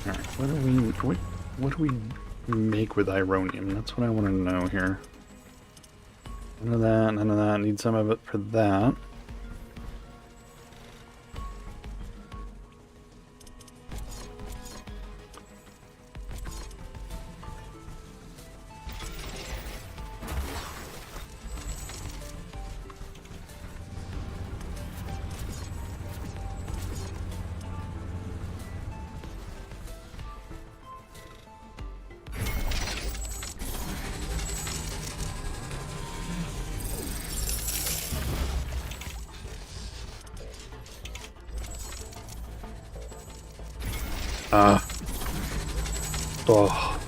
Alright, what do we make with ironium? That's what I want to know here. None of that, none of that. Need some of it for that. Oh,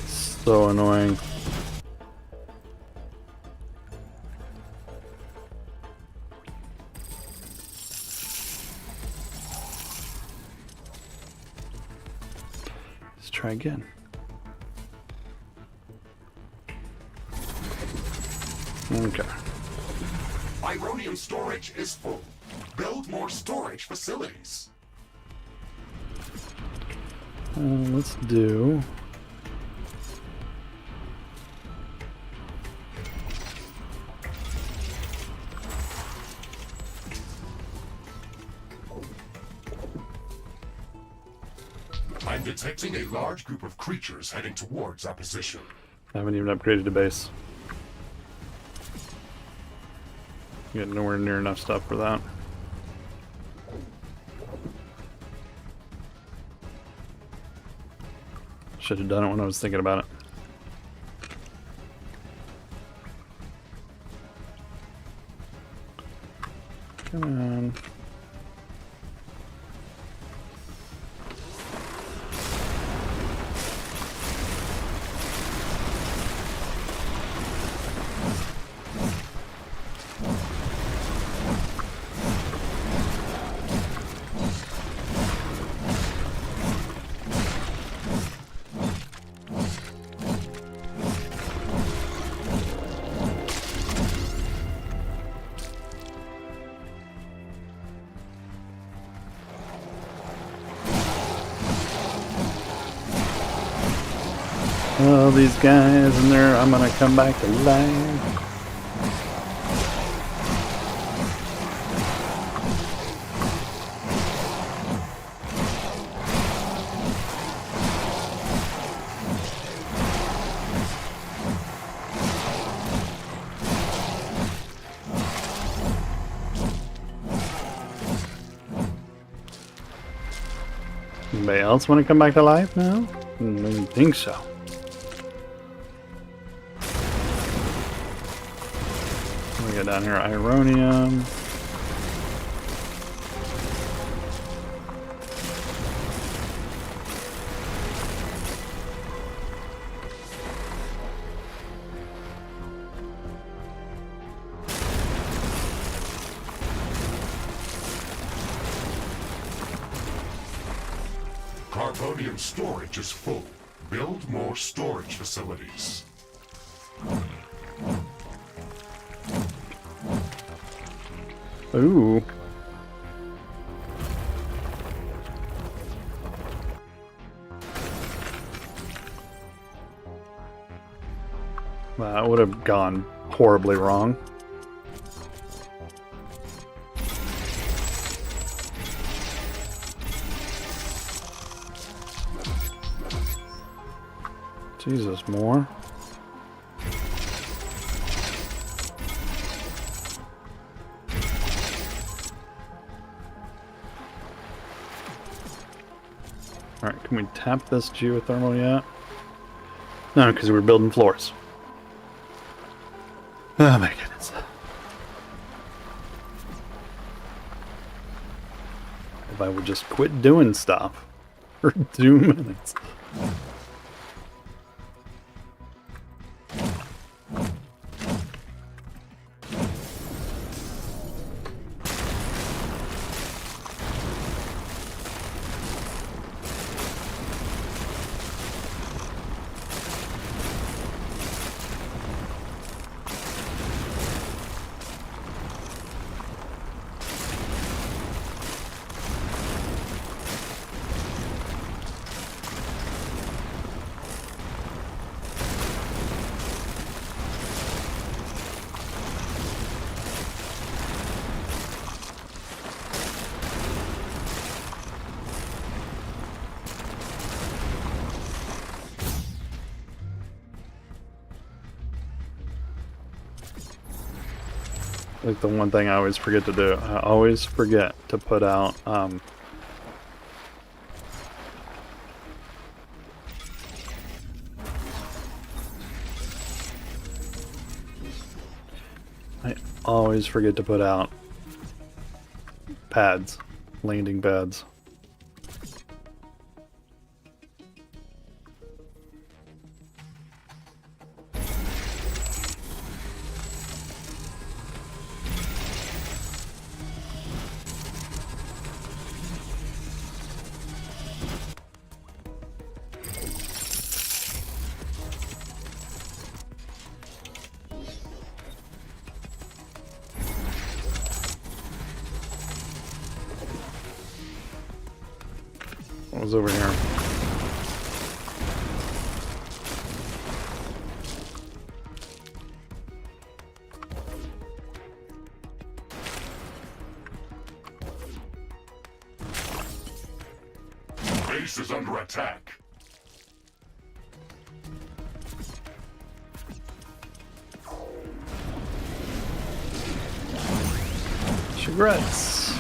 so annoying. Let's try again. Okay. Ironium storage is full. Build more storage facilities. Let's do... I'm detecting a large group of creatures heading towards our position. I haven't even upgraded the base. Got nowhere near enough stuff for that. Should have done it when I was thinking about it. Come on. Oh, these guys in there, I'm gonna come back to life. Anybody else want to come back to life now? I don't think so. We go down here, Ironium. Carbonium storage is full. Build more storage facilities. Ooh. That would have gone horribly wrong. Jesus, more? Alright, can we tap this geothermal yet? No, because we're building floors. Oh my goodness. If I would just quit doing stuff. for 2 minutes. Like the one thing I always forget to do. I always forget to put out I always forget to put out pads, landing pads. What was over here? Base is under attack. Regrets.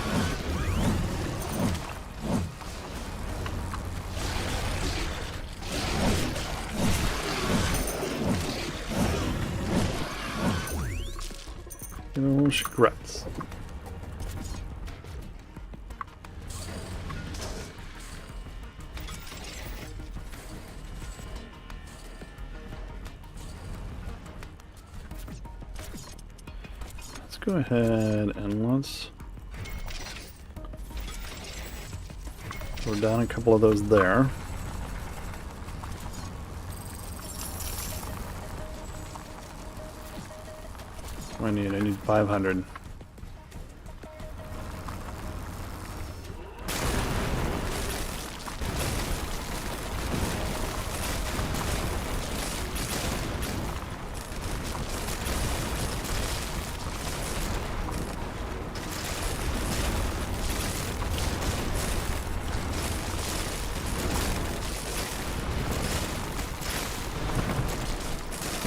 No regrets. Let's go ahead and let's throw down a couple of those there. What do I need? I need 500.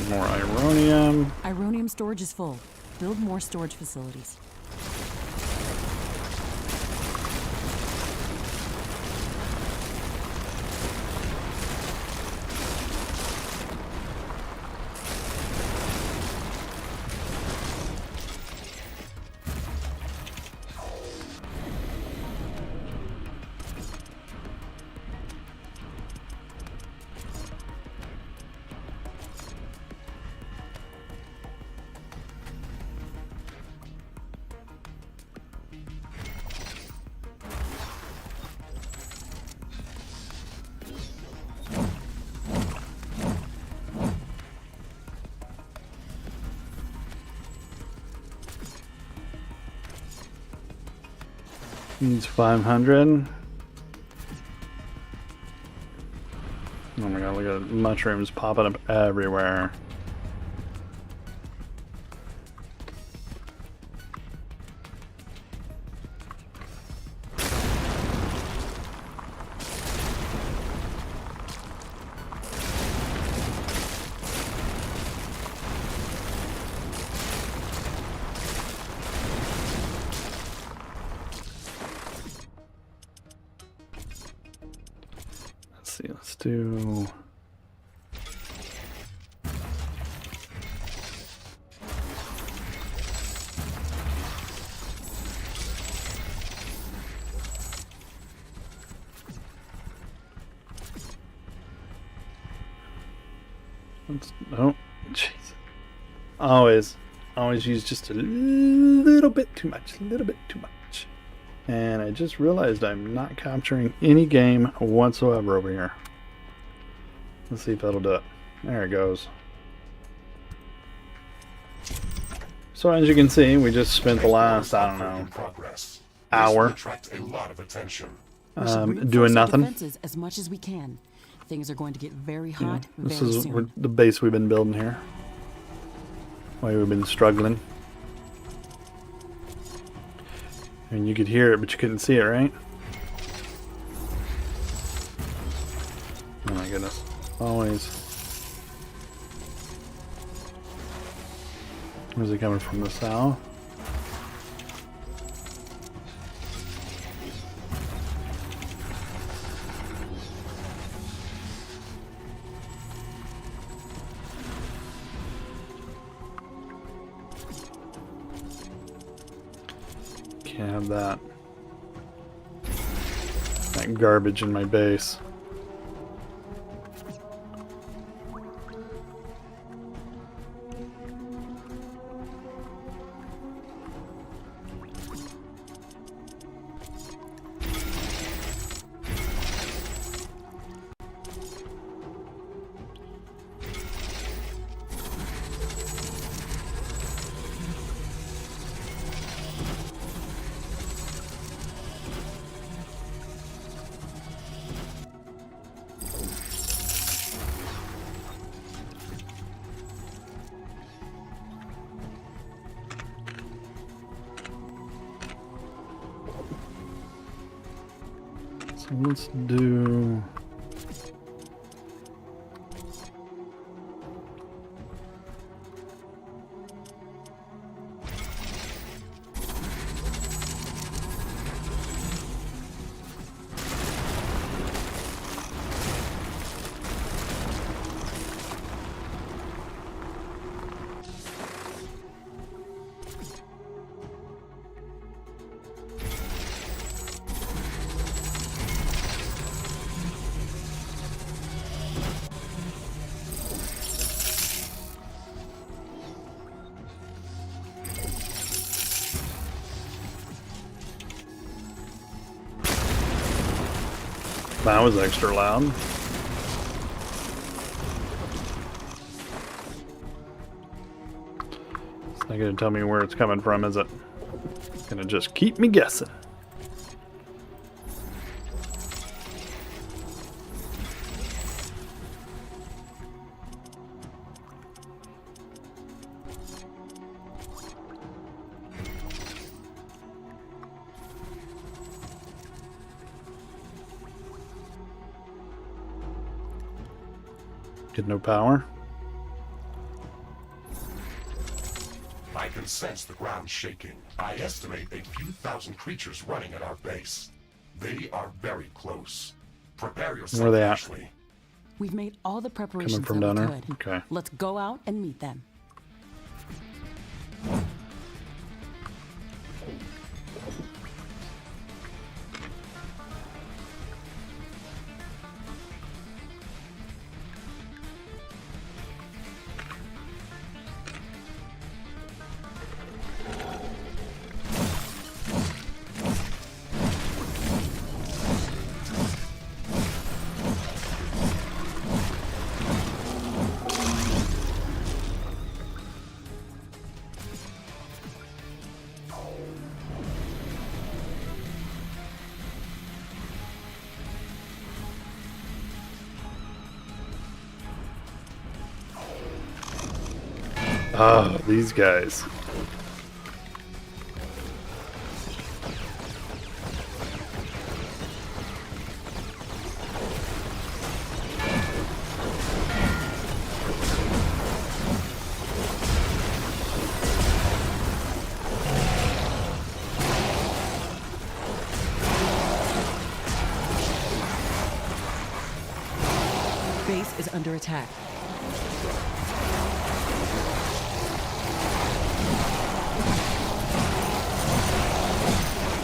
More ironium. Ironium storage is full. Build more storage facilities. Needs 500. Oh my god, look at mushrooms popping up everywhere. Let's do Oh, jeez. Always use just a little bit too much. And I just realized I'm not capturing any game whatsoever over here. Let's see if that'll do it. There it goes. So as you can see, we just spent the last, I don't know, hour attract a lot of attention. We should reinforce doing our nothing. defenses as much as we can. Things are going to get very hot This very is soon. the base we've been building here. Why we've been struggling. And you could hear it, but you couldn't see it, right? Oh my goodness. Always. Where's it coming from? The south? Can't have that. That garbage in my base. So let's do... That was extra loud. It's not gonna tell me where it's coming from, is it? It's gonna just keep me guessing. Get no power. I can sense the ground shaking. I estimate a few thousand creatures running at our base. They are very close. Prepare yourself, Where are they at? Ashley. We've made all the preparations from that down we there? could. Okay. Let's go out and meet them. Oh, these guys. Base is under attack.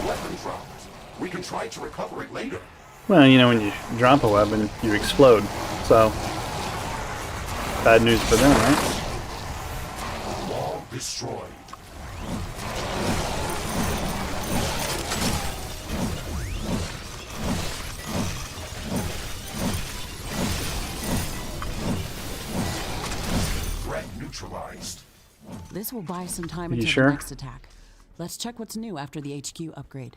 Weapon dropped. We can try to recover it later. Well, you know, when you drop a weapon, you explode. So, Bad news for them, right? Wall destroyed. Threat neutralized. This will buy some time You until sure? the next attack. Let's check what's new after the HQ upgrade.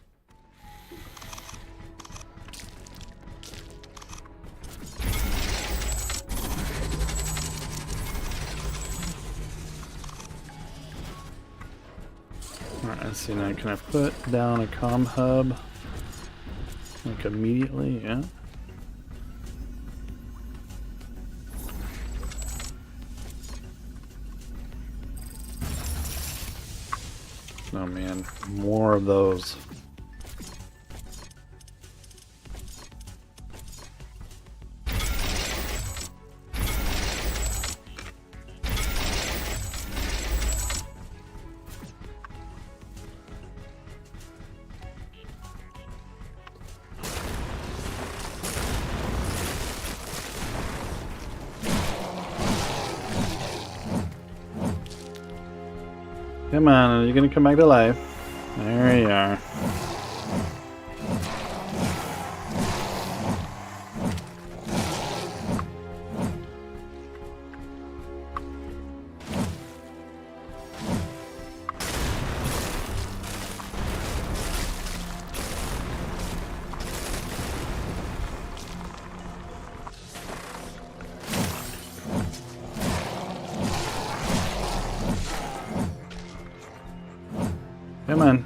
Alright, let's see now. Can I put down a comm hub? Like immediately, yeah. Oh man, more of those. Come on, are you gonna come back to life? There you are. Come on.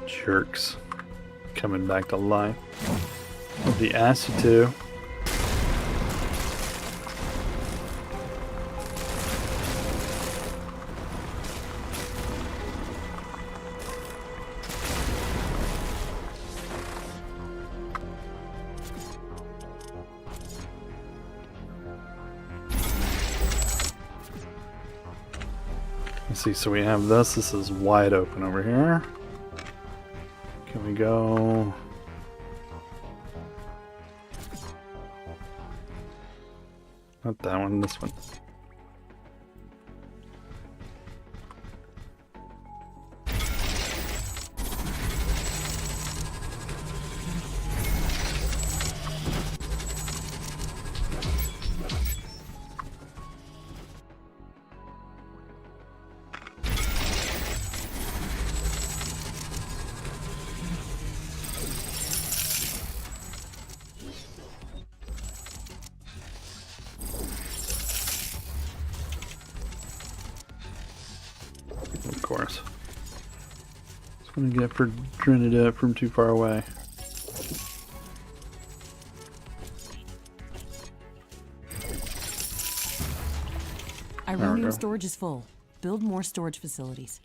Jerks. Coming back to life. With the acid too. Let's see, so we have this. This is wide open over here. Can we go? Not that one, this one. Of course. That's what I get for trying to do it from too far away. There we Ironium go. storage is full. Build more storage facilities.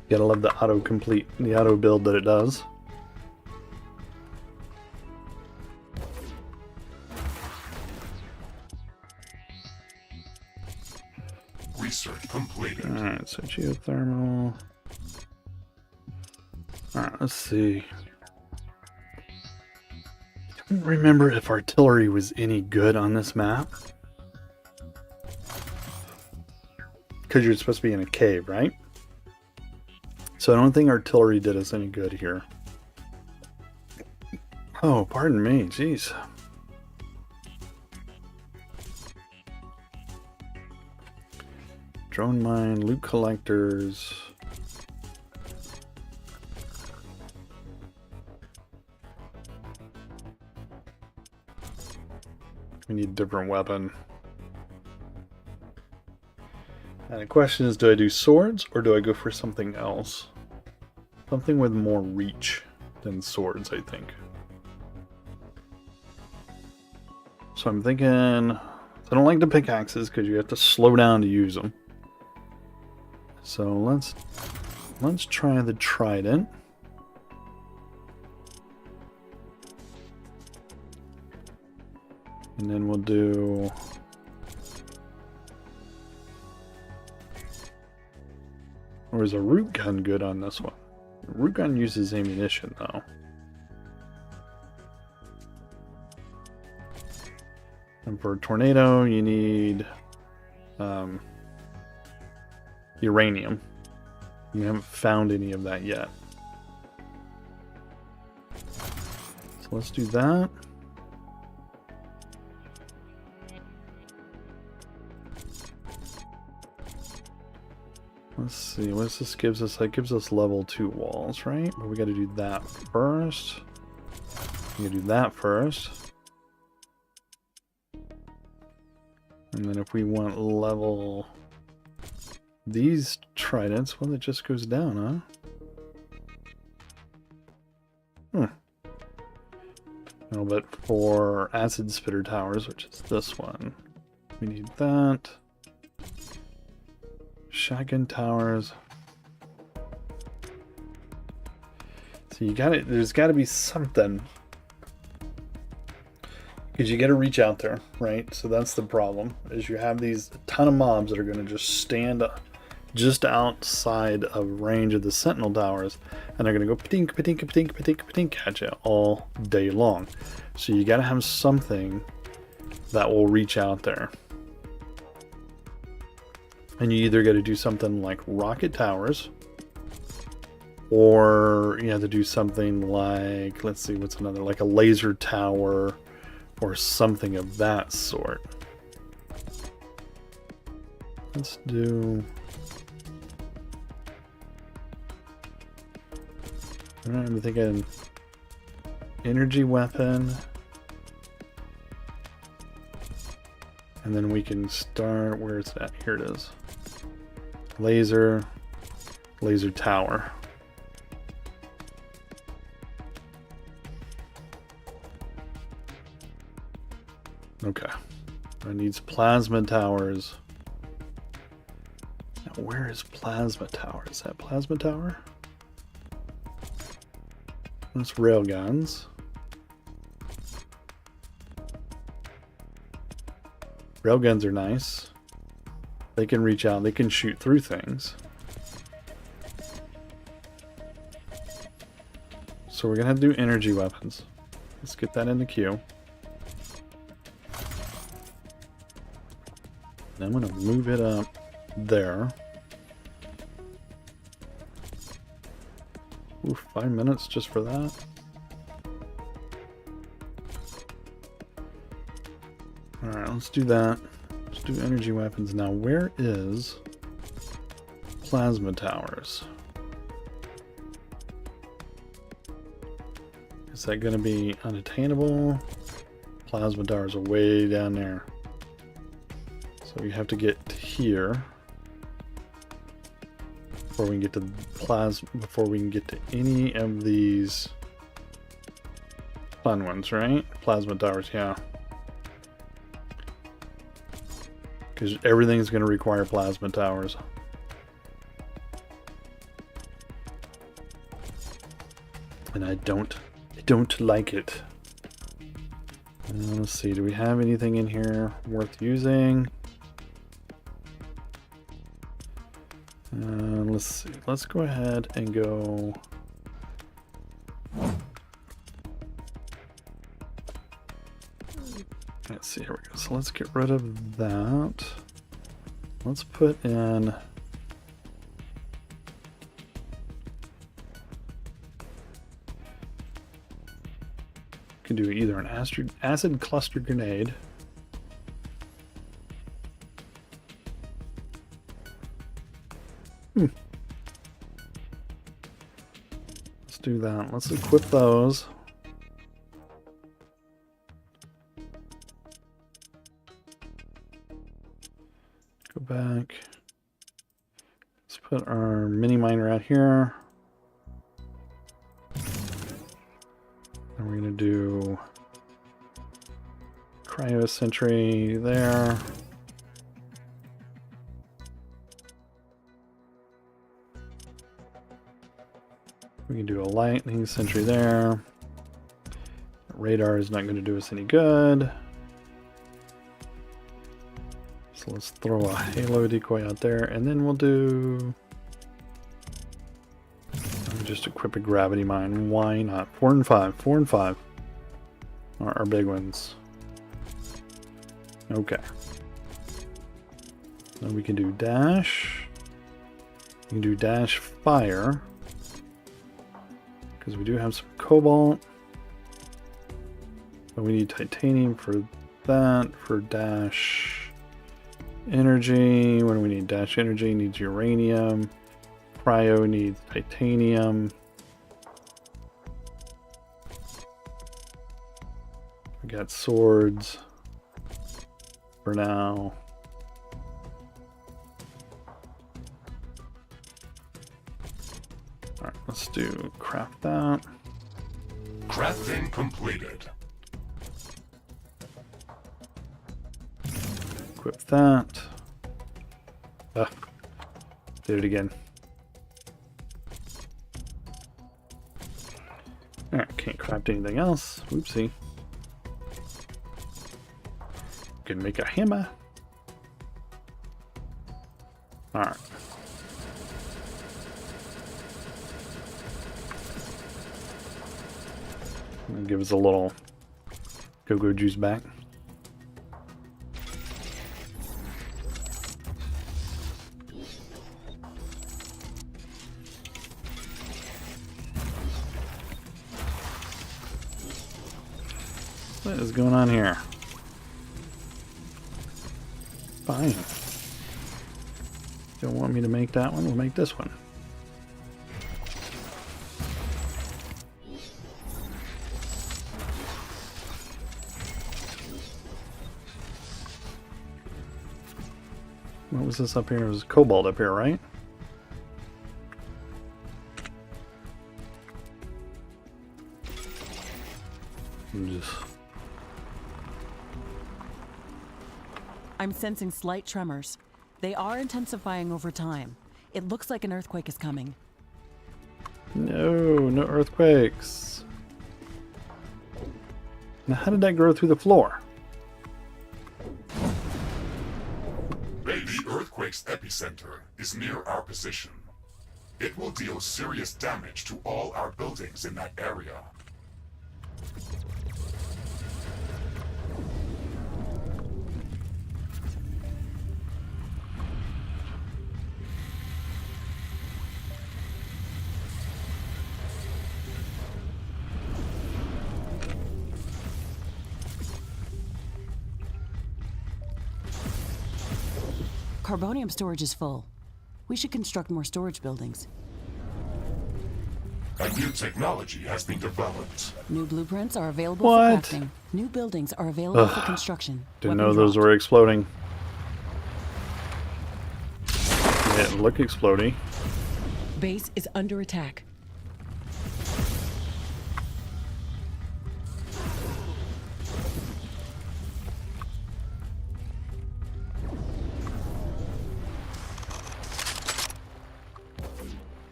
Gotta love the autocomplete, the auto build that it does. Research completed. Alright, so geothermal. Alright, let's see. I don't remember if artillery was any good on this map. Because you're supposed to be in a cave, right? So I don't think artillery did us any good here. Oh, pardon me, jeez. Drone mine, loot collectors. We need a different weapon. And the question is, do I do swords or do I go for something else? Something with more reach than swords, I think. So I'm thinking, I don't like the pickaxes because you have to slow down to use them. So let's try the trident. And then we'll do... Or is a root gun good on this one? A root gun uses ammunition though. And for a tornado you need uranium. We haven't found any of that yet. So let's do that. Let's see, what this gives us? That gives us level 2 walls, right? But we gotta do that first. We gotta do that first. And then if we want level these tridents, well, it just goes down, huh? No, but for acid spitter towers, which is this one, we need that. Shotgun towers. So you got it. There's got to be something, because you got to reach out there, right? So that's the problem. Is you have these ton of mobs that are going to just stand just outside of range of the sentinel towers, and they're going to go patink, patink, patink, patink, patink at you all day long. So you got to have something that will reach out there. And you either got to do something like rocket towers, or you have to do something like, let's see, what's another, like a laser tower, or something of that sort. Let's do... I'm thinking energy weapon. And then we can start, where is that? Here it is. Laser tower. Okay. It needs plasma towers. Now where is plasma tower? Is that plasma tower? That's rail guns. Railguns are nice. They can reach out, they can shoot through things. So we're gonna have to do energy weapons. Let's get that in the queue. And I'm gonna move it up there. Ooh, 5 minutes just for that. Alright, let's do that. Let's do energy weapons now. Where is plasma towers? Is that going to be unattainable? Plasma towers are way down there. So you have to get to here before we can get to plasma, before we can get to any of these fun ones, right? Plasma towers, yeah. Because everything's going to require plasma towers. And I don't like it. Let's see, do we have anything in here worth using? Let's see, let's go ahead and go... Let's see, here we go. So let's get rid of that. Let's put in... Can do either an acid cluster grenade. Let's do that. Let's equip those. back. Let's put our mini miner out here. And we're going to do cryo sentry there. We can do a lightning sentry there. Radar is not going to do us any good. So let's throw a halo decoy out there, and then we'll do just equip a gravity mine. Why not? 4 and 5. 4 and 5 are our big ones. Okay. Then we can do dash. We can do dash fire. Because we do have some cobalt. But we need titanium for that. For dash energy. What do we need? Dash energy needs uranium. Cryo needs titanium. We got swords for now. Alright, let's do craft that. Crafting completed. Equip that. Did it again. Alright, can't craft anything else. Oopsie. Can make a hammer. Alright. Give us a little go-go juice back. What is going on here? Fine. Don't want me to make that one, we'll make this one. What was this up here? It was cobalt up here, right? I'm sensing slight tremors. They are intensifying over time. It looks like an earthquake is coming. No earthquakes. Now, how did that grow through the floor? The earthquake's epicenter is near our position. It will deal serious damage to all our buildings in that area. Carbonium storage is full. We should construct more storage buildings. A new technology has been developed. New blueprints are available What? for crafting. New buildings are available for construction. Didn't Weapon know those dropped. were exploding. It look exploding. Base is under attack.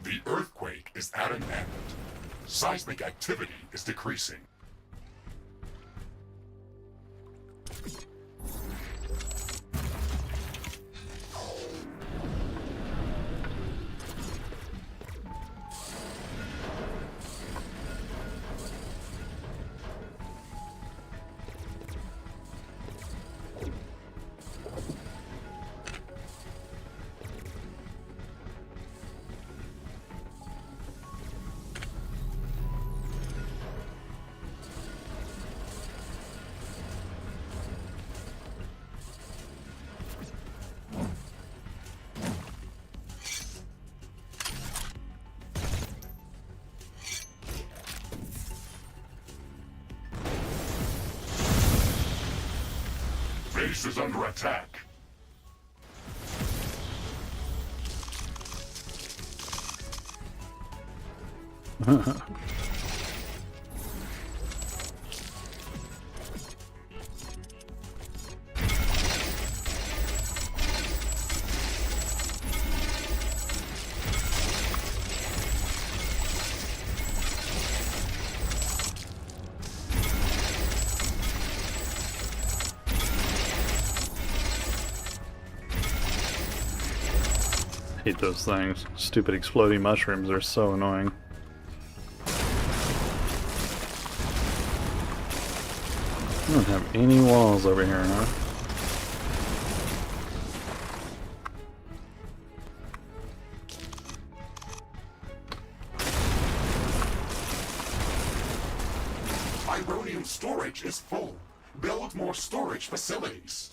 The earthquake is at an end. Seismic activity is decreasing. Base is under attack. Hate those things. Stupid exploding mushrooms are so annoying. I don't have any walls over here, huh? Ironium storage is full. Build more storage facilities.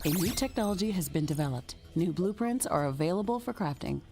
A new technology has been developed. New blueprints are available for crafting.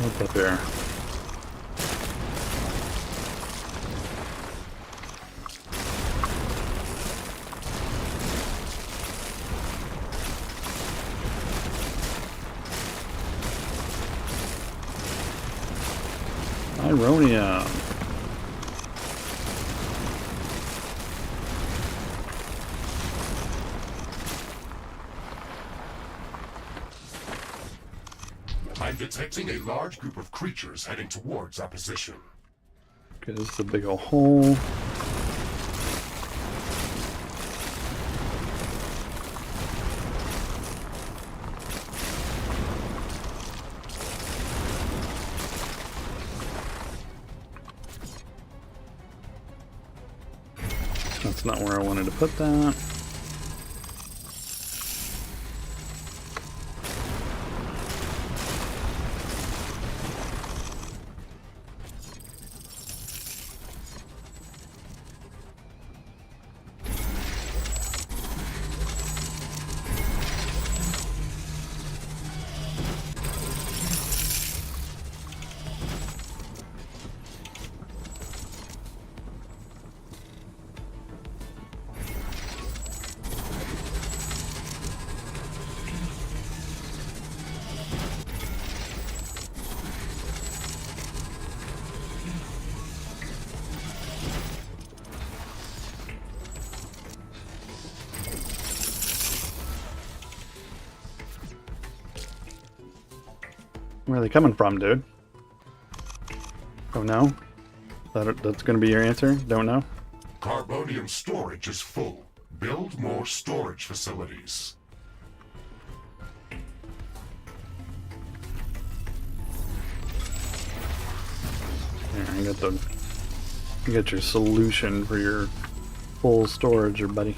What's up here? Ironium. I'm detecting a large group of creatures heading towards our position. Okay, this is a big ol' hole. That's not where I wanted to put that. Where are they coming from, dude? Oh no? That's gonna be your answer? Don't know? Carbonium storage is full. Build more storage facilities. Here, you got your solution for your full storage, buddy.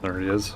There it is.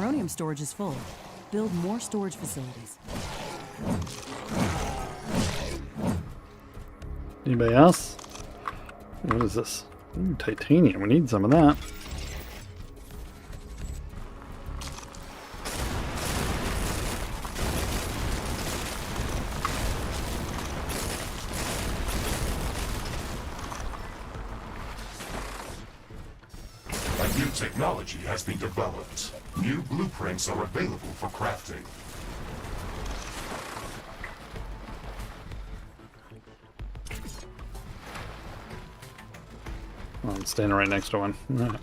uranium storage is full. Build more storage facilities. Anybody else? What is this? Ooh, titanium. We need some of that. A new technology has been developed. New blueprints are available for crafting. Oh, I'm standing right next to one. Alright.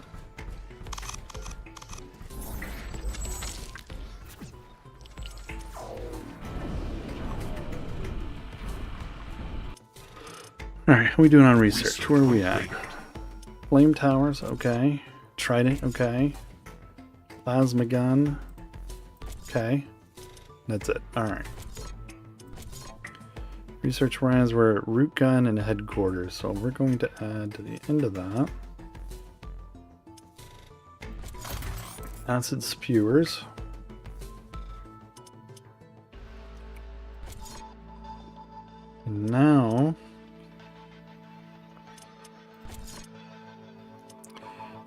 Alright, how are we doing on research? Where are we at? Flame towers, okay. Trident, okay. Plasma gun. Okay. That's it. Alright. Research wise, we're at root gun and headquarters, so we're going to add to the end of that acid spewers. And now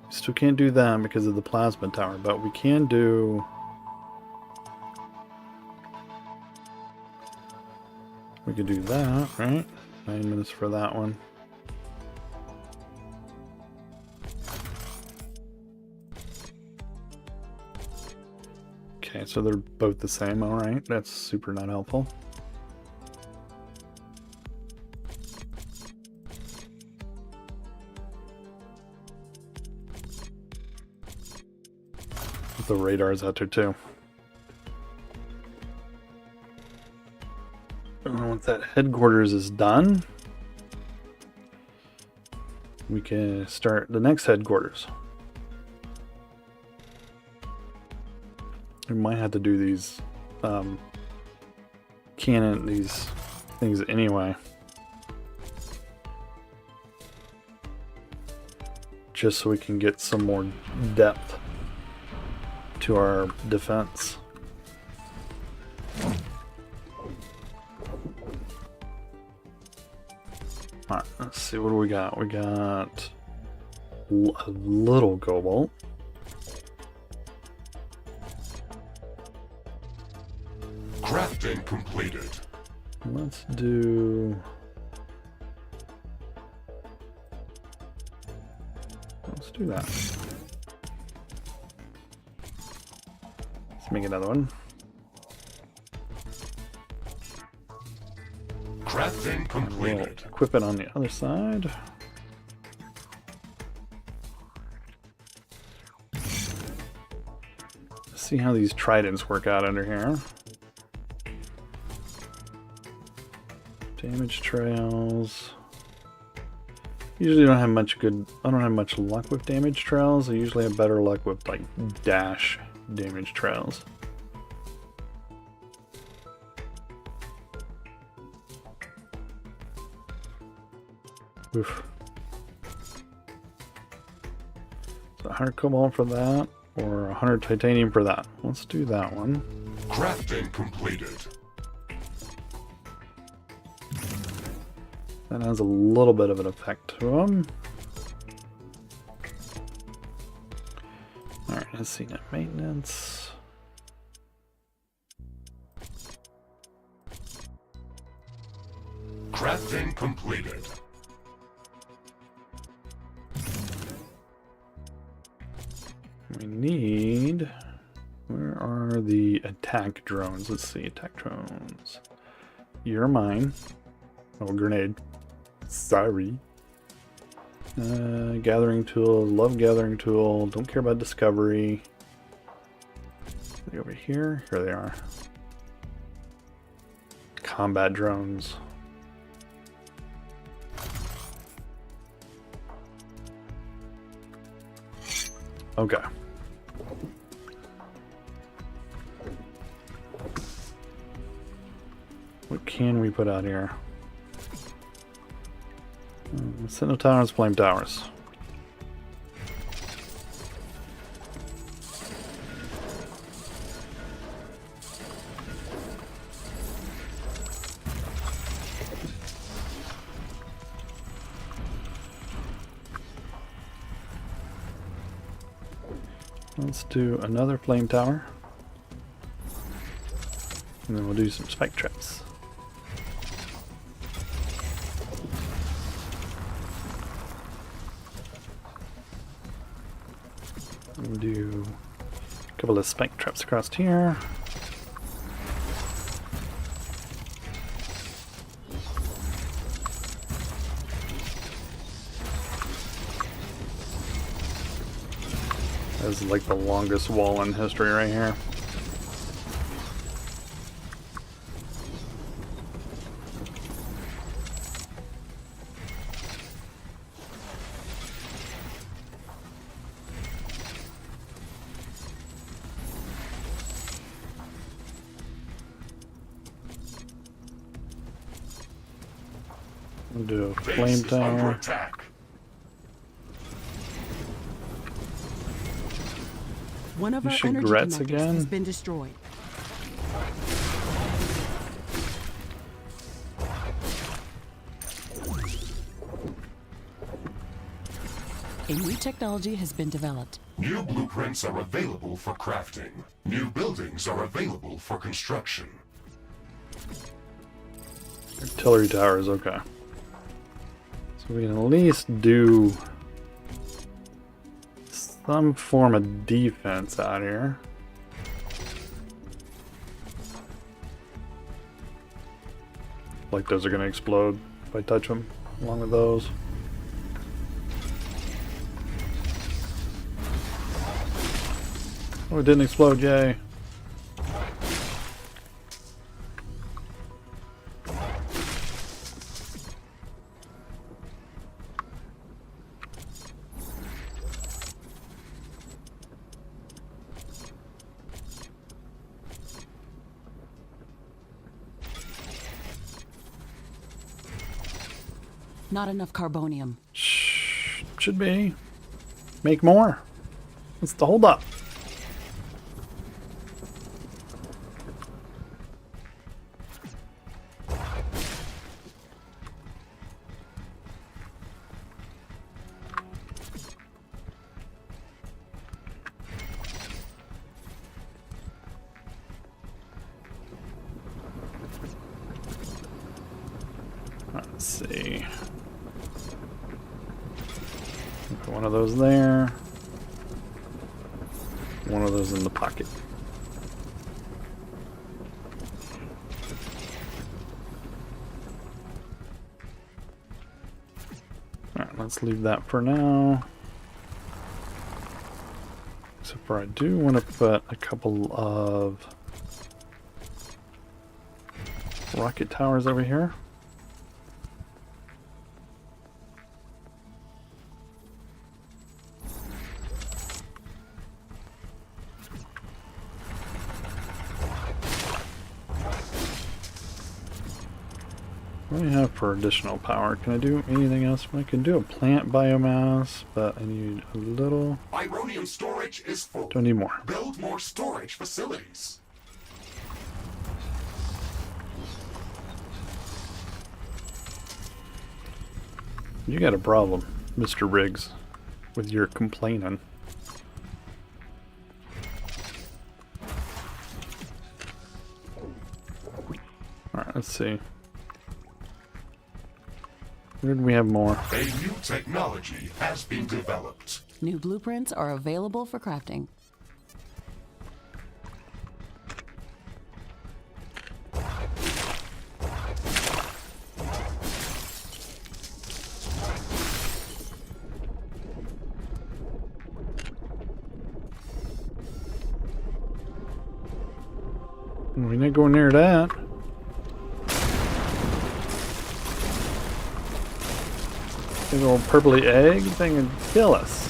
we still can't do that because of the plasma tower, but we can do we could do that, right? 9 minutes for that one. Okay, so they're both the same, alright. That's super not helpful. The radar's out there too. And once that headquarters is done, we can start the next headquarters. We might have to do these these things anyway. Just so we can get some more depth to our defense. Alright, let's see, what do we got? We got a little cobalt. Crafting completed. Let's do... let's do that. Let's make another one. Crafting We'll completed. equip it on the other side. See how these tridents work out under here. Damage trails. Usually don't have much I don't have much luck with damage trails. I usually have better luck with like dash damage trails. Oof. So 100 cobalt for that, or 100 titanium for that. Let's do that one. Crafting completed. That has a little bit of an effect to them. Alright, let's see net maintenance. Crafting completed. We need... where are the attack drones? Let's see, attack drones. You're mine. Oh, grenade. Sorry. Gathering tool. Love gathering tool. Don't care about discovery. Are they over here? Here they are. Combat drones. Okay. What can we put out here? Sentinel towers, flame towers. Let's do another flame tower. And then we'll do some spike traps. And do a couple of spike traps across here. This is like the longest wall in history right here. We'll do a flame Base is under tower. attack. One of You our should energy Gretz connectors again? has been destroyed. A new technology has been developed. New blueprints are available for crafting. New buildings are available for construction. Artillery tower is okay. So we can at least do some form of defense out here. Like those are going to explode if I touch them, along with those. Oh, it didn't explode, yay. Not enough carbonium. Should be. Make more. What's the holdup? Let's see. Put one of those there. One of those in the pocket. Alright, let's leave that for now. Except for I do want to put a couple of rocket towers over here. What do I have for additional power? Can I do anything else? I can do a plant biomass, but I need a little. Ironium storage is full. Do I need more? Build more storage facilities. You got a problem, Mr. Riggs, with your complaining. Alright, let's see. Where do we have more? A new technology has been developed. New blueprints are available for crafting. We're not going near that. Big old purpley egg thing would kill us.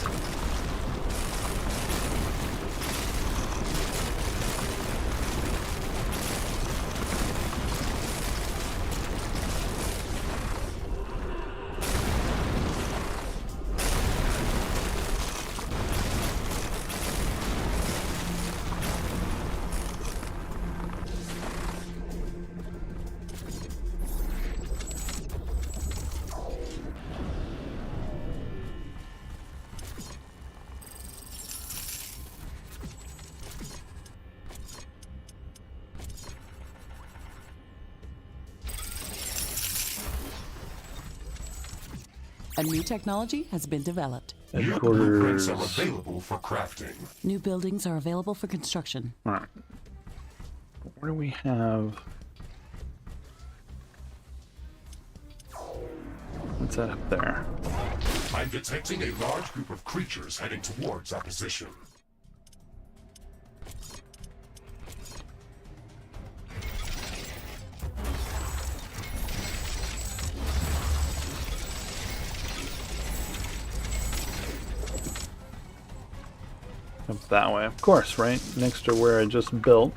A new technology has been developed. New blueprints are Headquarters. available for crafting. New buildings are available for construction. Alright. Where do we have... What's that up there? I'm detecting a large group of creatures heading towards our position. Up that way. Of course, right? Next to where I just built.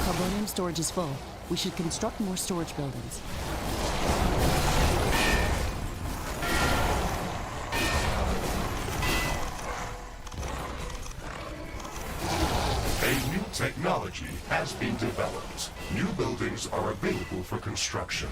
Carbonium storage is full. We should construct more storage buildings. A new technology has been developed. New buildings are available for construction.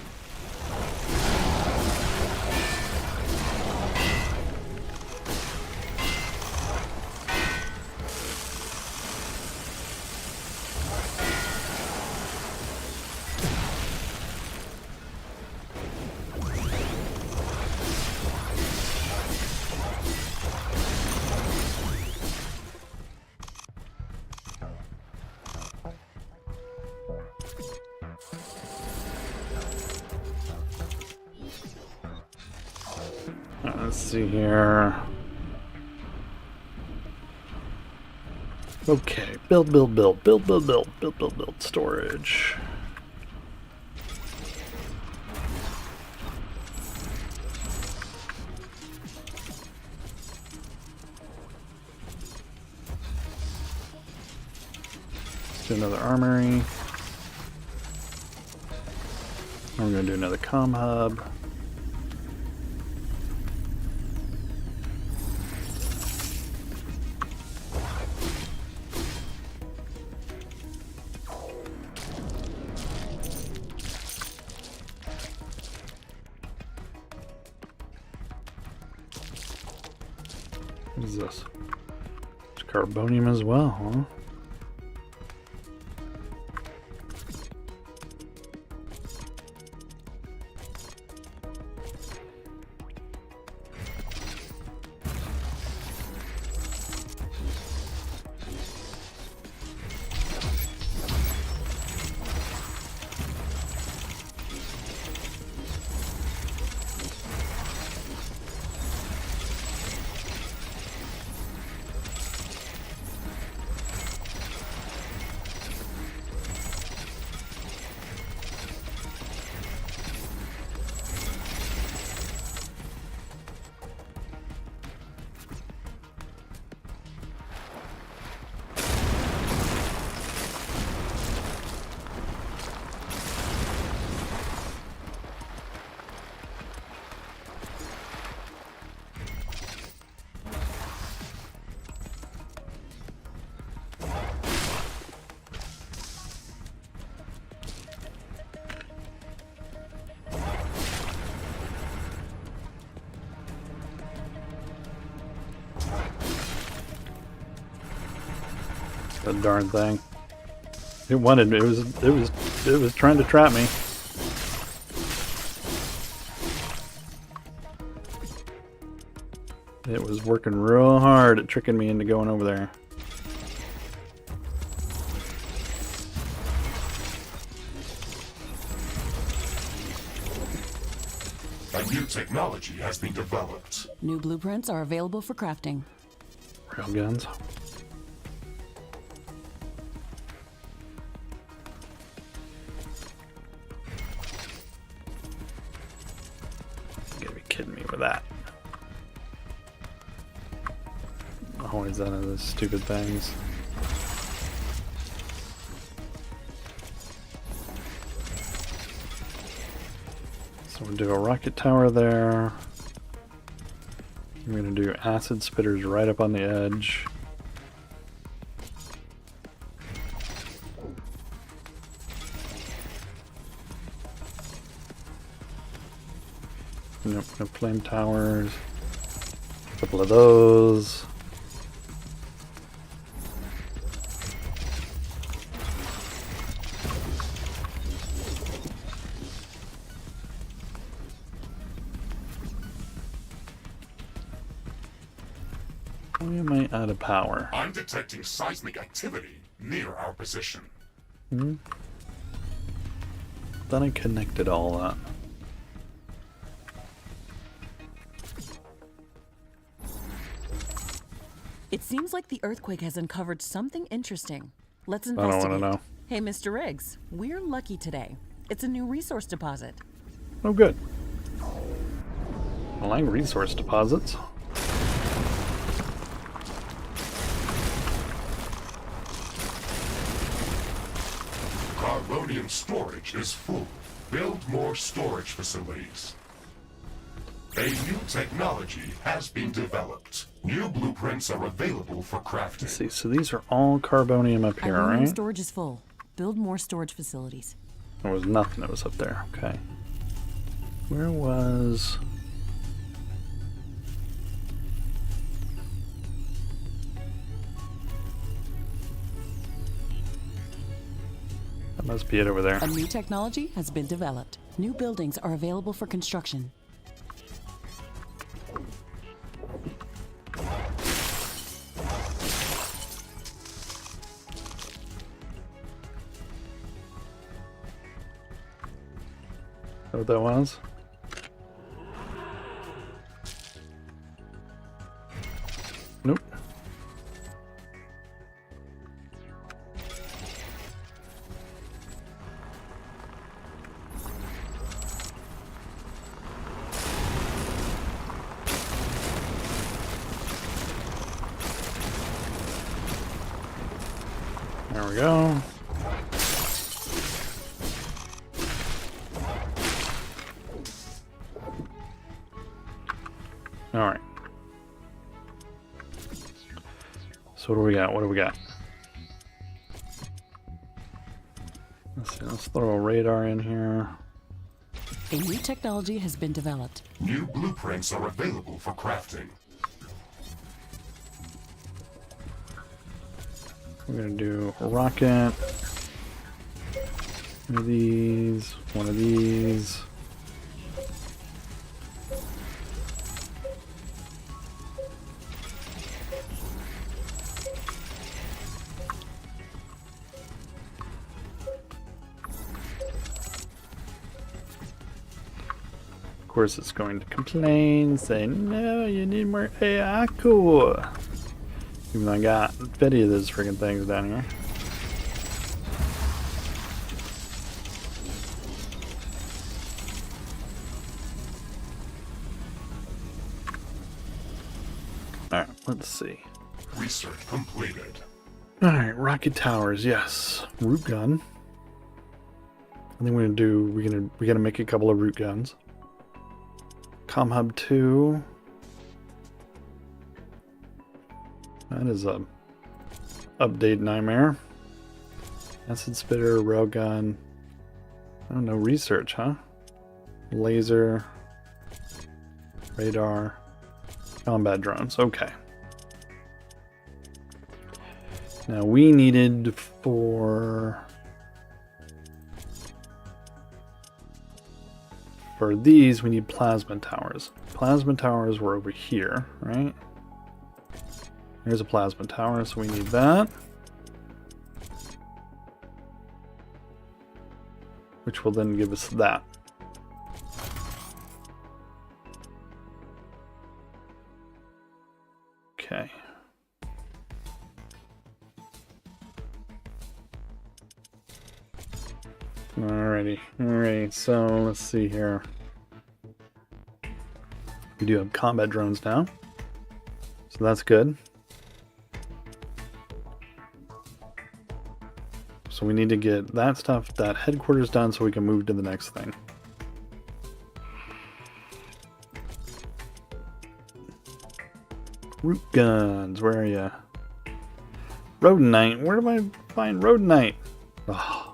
Let's see here. Okay, build, storage. Let's do another armory. We're gonna do another comm hub. What is this? It's carbonium as well, huh? That darn thing. It wanted me. It was trying to trap me. It was working real hard at tricking me into going over there. A new technology has been developed. New blueprints are available for crafting. Railguns. You gotta be kidding me with that. Always out of those stupid things. So we'll do a rocket tower there. I'm going to do acid spitters right up on the edge. Nope, no flame towers. A couple of those. We might out of power. I'm detecting seismic activity near our position. Then I connected all that. It seems like the earthquake has uncovered something interesting. Let's I don't investigate. want to know. Hey, Mr. Riggs, we're lucky today. It's a new resource deposit. Oh, good. I like resource deposits. Carbonium storage is full. Build more storage facilities. A new technology has been developed. New blueprints are available for crafting. Let's see, so these are all carbonium up here, Ironium right? storage is full. Build more storage facilities. There was nothing that was up there. Okay. Where was... That must be it over there. A new technology has been developed. New buildings are available for construction. Is that what that was? Nope. There we go. All right. So what do we got? What do we got? Let's see. Let's throw a radar in here. A new technology has been developed. New blueprints are available for crafting. We're gonna do a rocket. One of these. One of these. Of course, it's going to complain, say, no, you need more AI core. Even though I got 50 of those freaking things down here. Alright, let's see. Research completed. Alright, rocket towers, yes. Root gun. I think we're gonna do we gotta make a couple of root guns. Com Hub 2. That is a update nightmare. Acid spitter, railgun. I don't know, research, huh? Laser. Radar. Combat drones, okay. Now we needed for these we need plasma towers. Plasma towers were over here, right? Here's a plasma tower, so we need that. Which will then give us that. Alrighty. Alright, so let's see here. We do have combat drones now. So that's good. So we need to get that stuff, that headquarters done so we can move to the next thing. Root guns, where are ya? Rodentite, where do I find Rodentite? Oh.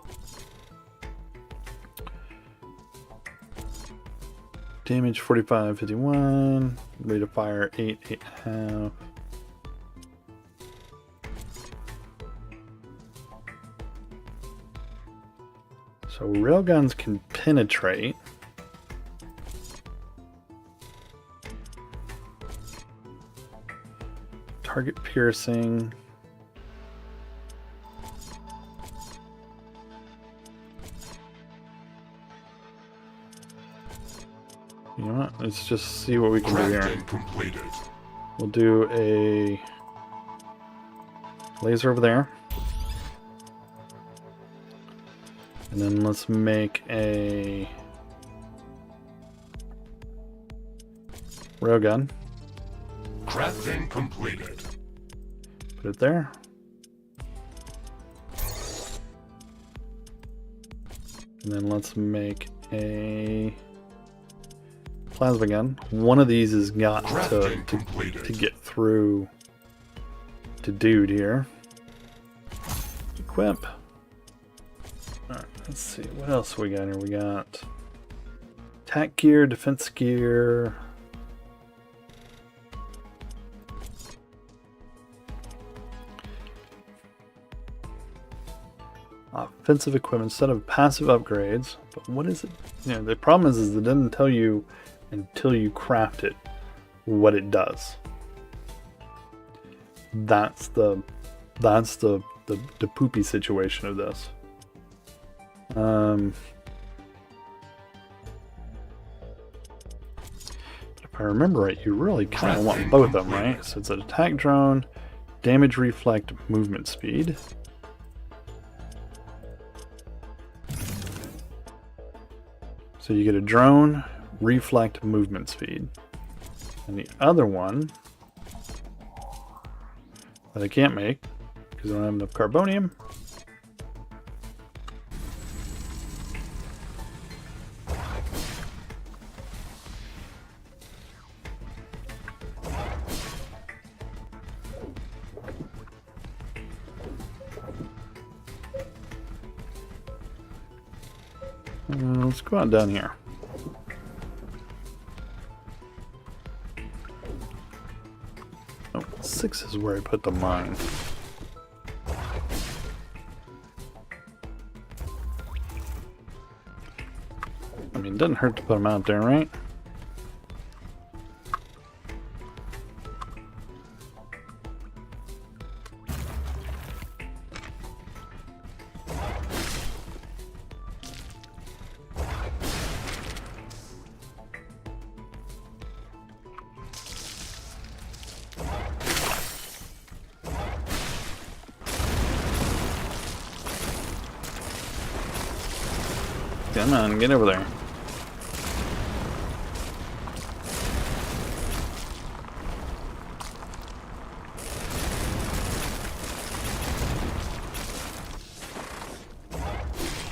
Damage 45, 51. Rate of fire 8, 8.5. So railguns can penetrate. Target piercing. You know what? Let's just see what we can do here. Crafting completed. We'll do a laser over there. And then let's make a railgun. Crafting completed. Put it there. And then let's make a plasma gun. One of these has got to get through to dude here. Equip. Alright, let's see. What else we got here? We got attack gear, defense gear. Offensive equipment, set of passive upgrades. But what is it? You know, the problem is it doesn't tell you until you craft it what it does. That's the poopy situation of this. If I remember right, you really kind of want both of them, right? So it's an attack drone, damage reflect, movement speed. So you get a drone, reflect, movement speed. And the other one that I can't make because I don't have enough carbonium. Let's go on down here. Oh, 6 is where I put the mine. I mean, it doesn't hurt to put them out there, right? Come on, get over there.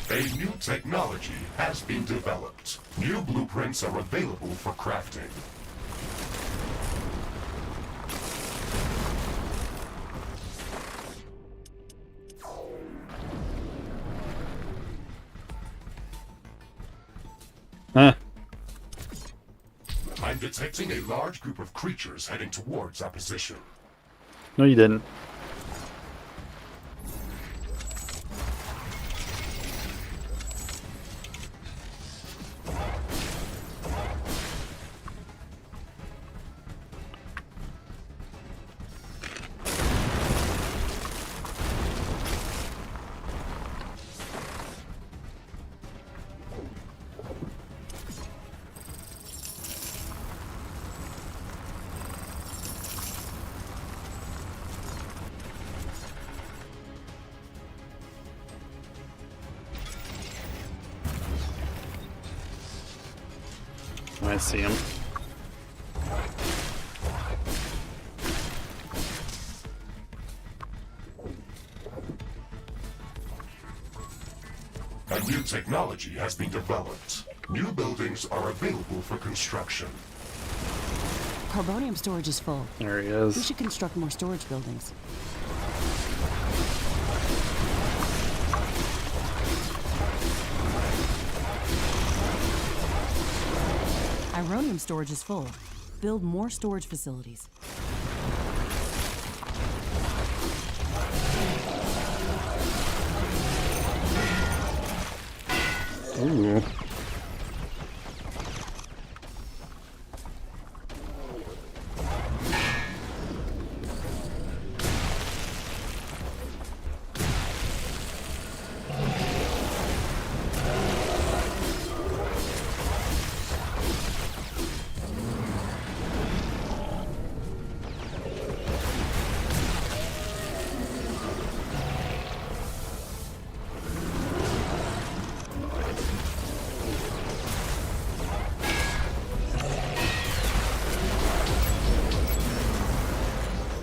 A new technology has been developed. New blueprints are available for crafting. I'm detecting a large group of creatures heading towards our position. No, you didn't. I see him. A new technology has been developed. New buildings are available for construction. Carbonium storage is full. There he We is. should construct more storage buildings. Ironium storage is full. Build more storage facilities. Ooh.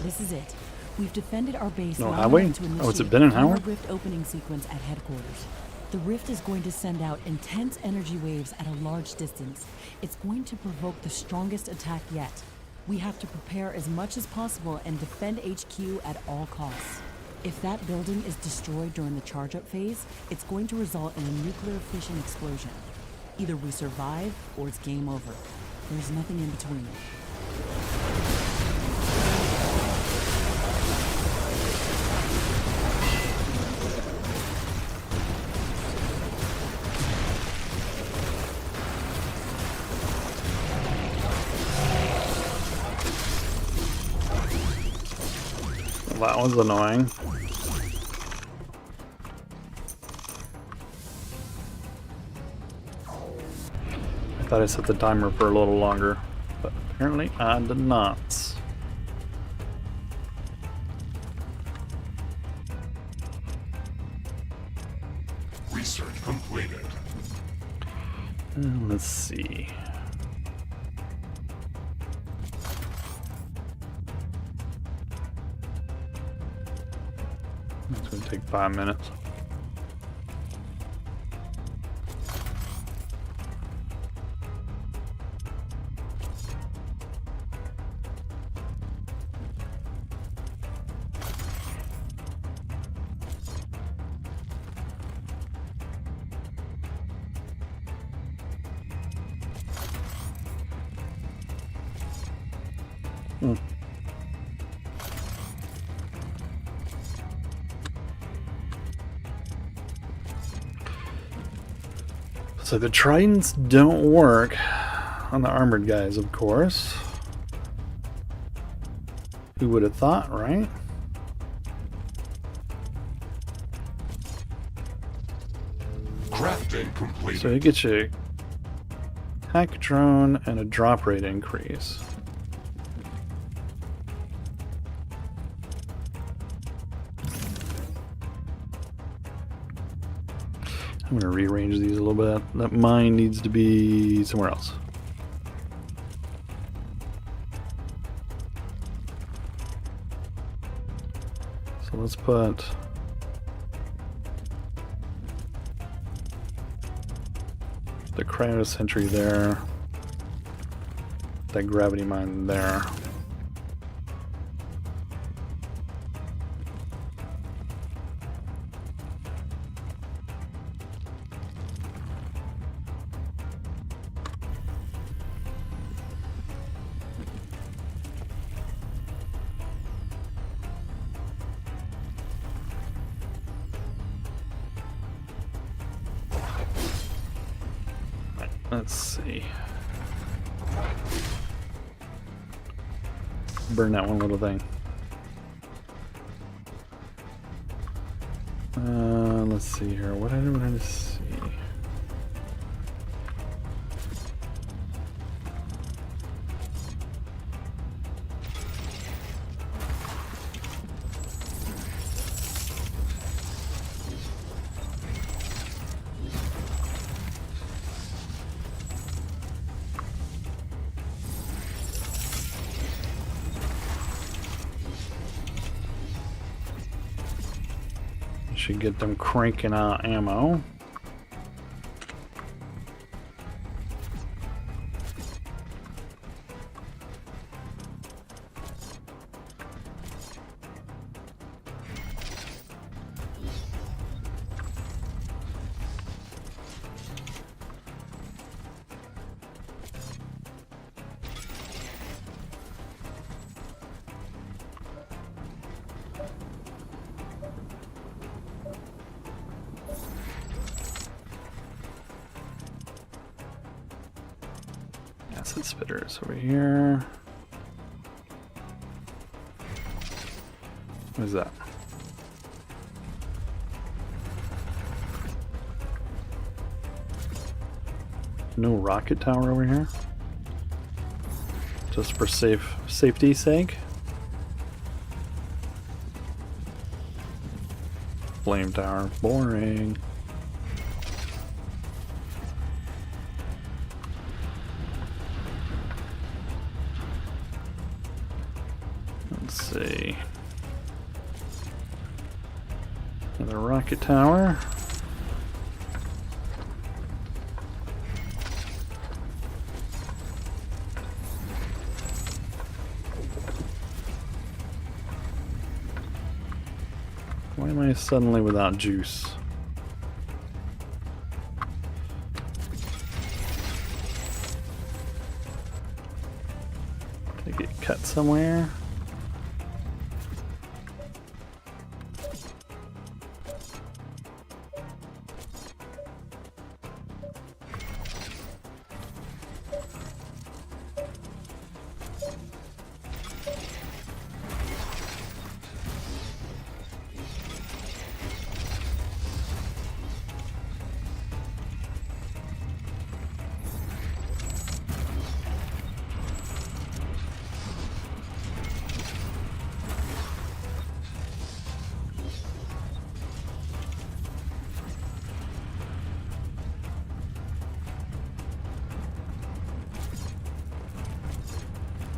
This is it. We've defended our base No, long have we? enough to Oh, has it initiate been in the final Howard? rift opening sequence at headquarters. The rift is going to send out intense energy waves at a large distance. It's going to provoke the strongest attack yet. We have to prepare as much as possible and defend HQ at all costs. If that building is destroyed during the charge-up phase, it's going to result in a nuclear fission explosion. Either we survive or it's game over. There's nothing in between. That was annoying. I thought I set the timer for a little longer, but apparently I did not. Research completed. Let's see. It's going to take 5 minutes. So the tridents don't work on the armored guys, of course. Who would have thought, right? Crafting completed. So it gets you attack drone and a drop rate increase. I'm going to rearrange these a little bit. That mine needs to be somewhere else. So let's put the cryo sentry there, that gravity mine there. Let's see. Burn that one little thing. Let's see here. What I want to see. should get them cranking out ammo. Acid spitters over here. What is that? No rocket tower over here? Just for safety's sake? Flame tower, boring. Let's see. Another rocket tower. Why am I suddenly without juice? Did I get cut somewhere?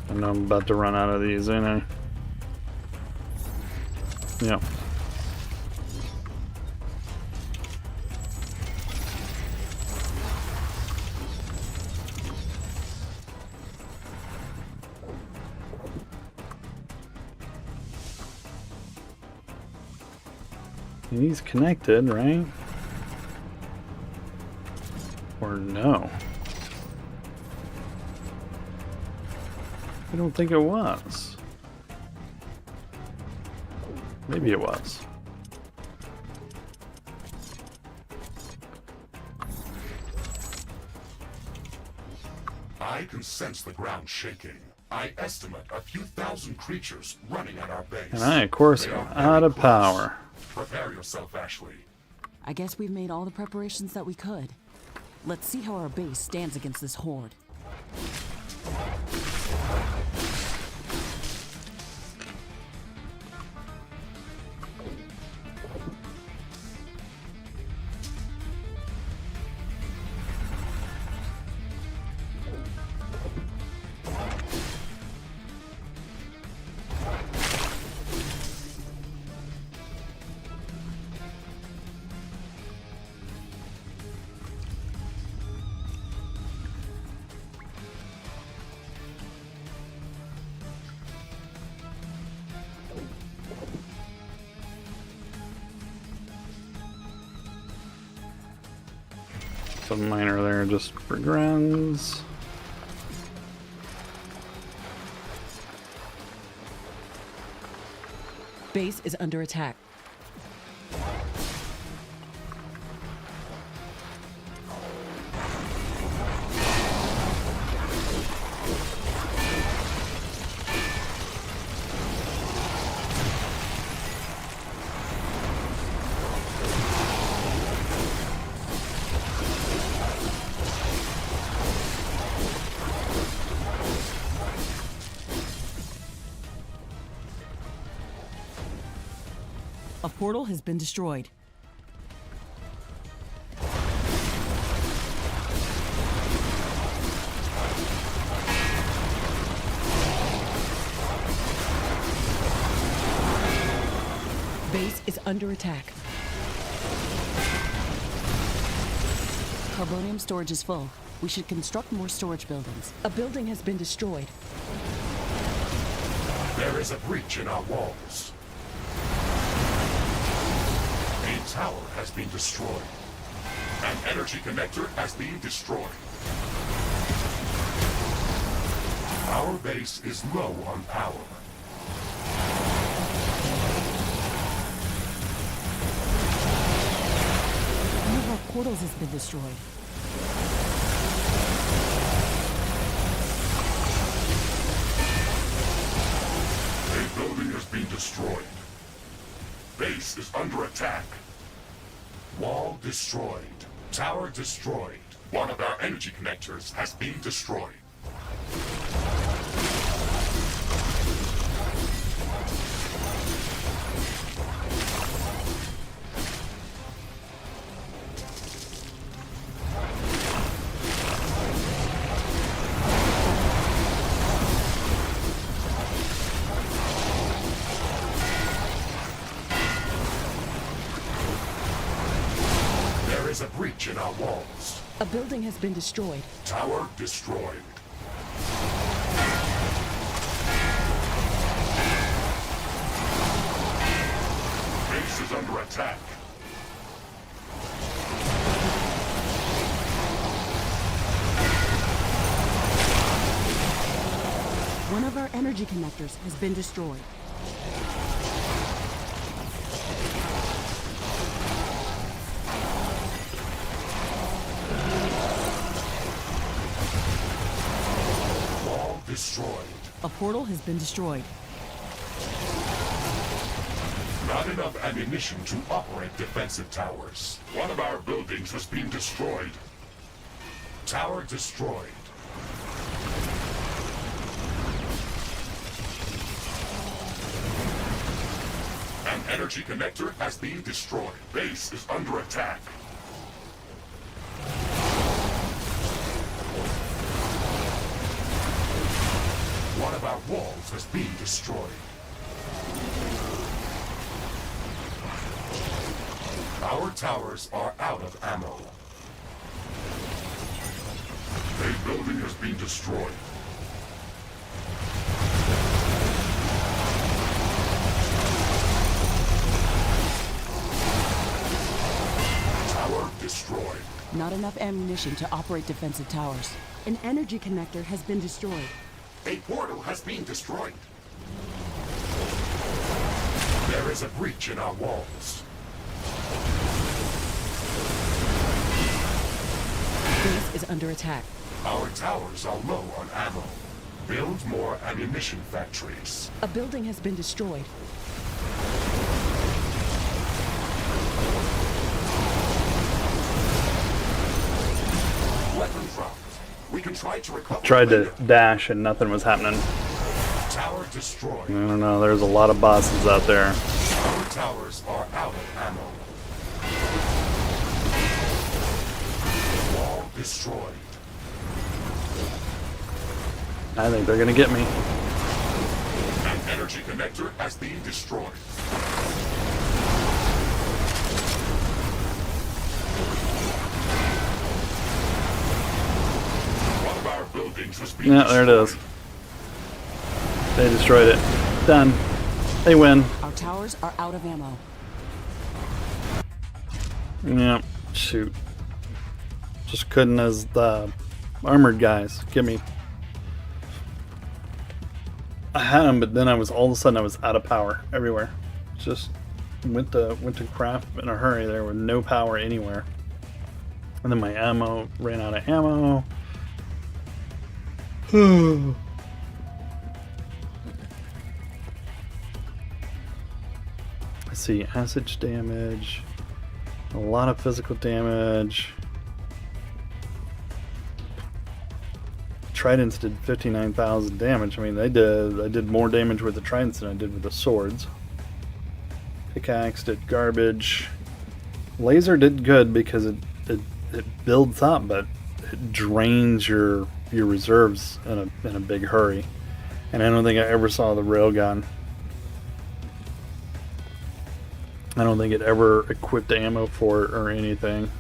I know I'm about to run out of these, ain't I? Yep. He's connected, right? Or no? I don't think it was. Maybe it was. I can sense the ground shaking. I estimate a few thousand creatures running at our base. And I, of course, They am are out very of power. close. Prepare yourself, Ashley. I guess we've made all the preparations that we could. Let's see how our base stands against this horde. Some miner there just for grunts. Base is under attack. A portal has been destroyed. Base is under attack. Carbonium storage is full. We should construct more storage buildings. A building has been destroyed. There is a breach in our walls. A tower has been destroyed. An energy connector has been destroyed. Our base is low on power. One of our portals has been destroyed. A building has been destroyed. Base is under attack. Wall destroyed. Tower destroyed. One of our energy connectors has been destroyed. There is a breach in our walls. A building has been destroyed. Tower destroyed. Base is under attack. One of our energy connectors has been destroyed. Wall destroyed. A portal has been destroyed. Not enough ammunition to operate defensive towers. One of our buildings has been destroyed. Tower destroyed. An energy connector has been destroyed. Base is under attack. One of our walls has been destroyed. Our towers are out of ammo. A building has been destroyed. Tower destroyed. Not enough ammunition to operate defensive towers. An energy connector has been destroyed. A portal has been destroyed. There is a breach in our walls. Base is under attack. Our towers are low on ammo. Build more ammunition factories. A building has been destroyed. Weapon dropped. We can try to recover. Tried to later. dash and nothing was happening. Tower destroyed. I don't know, there's a lot of bosses out there. Our towers are out of ammo. Wall destroyed. I think they're gonna get me. An energy connector has been destroyed. One of our buildings has been Yeah, there it destroyed. is. They destroyed it. Done. They win. Our towers are out of ammo. Yeah, shoot. Just couldn't as the armored guys get me. I had them, but then all of a sudden I was out of power everywhere. Just went to crap in a hurry there with no power anywhere. And then my ammo ran out of ammo. Let's see, acid damage, a lot of physical damage. Tridents did 59,000 damage. I mean, I did more damage with the tridents than I did with the swords. Pickaxe did garbage. Laser did good because it builds up, but it drains your reserves in a big hurry. And I don't think I ever saw the railgun. I don't think it ever equipped ammo for it or anything.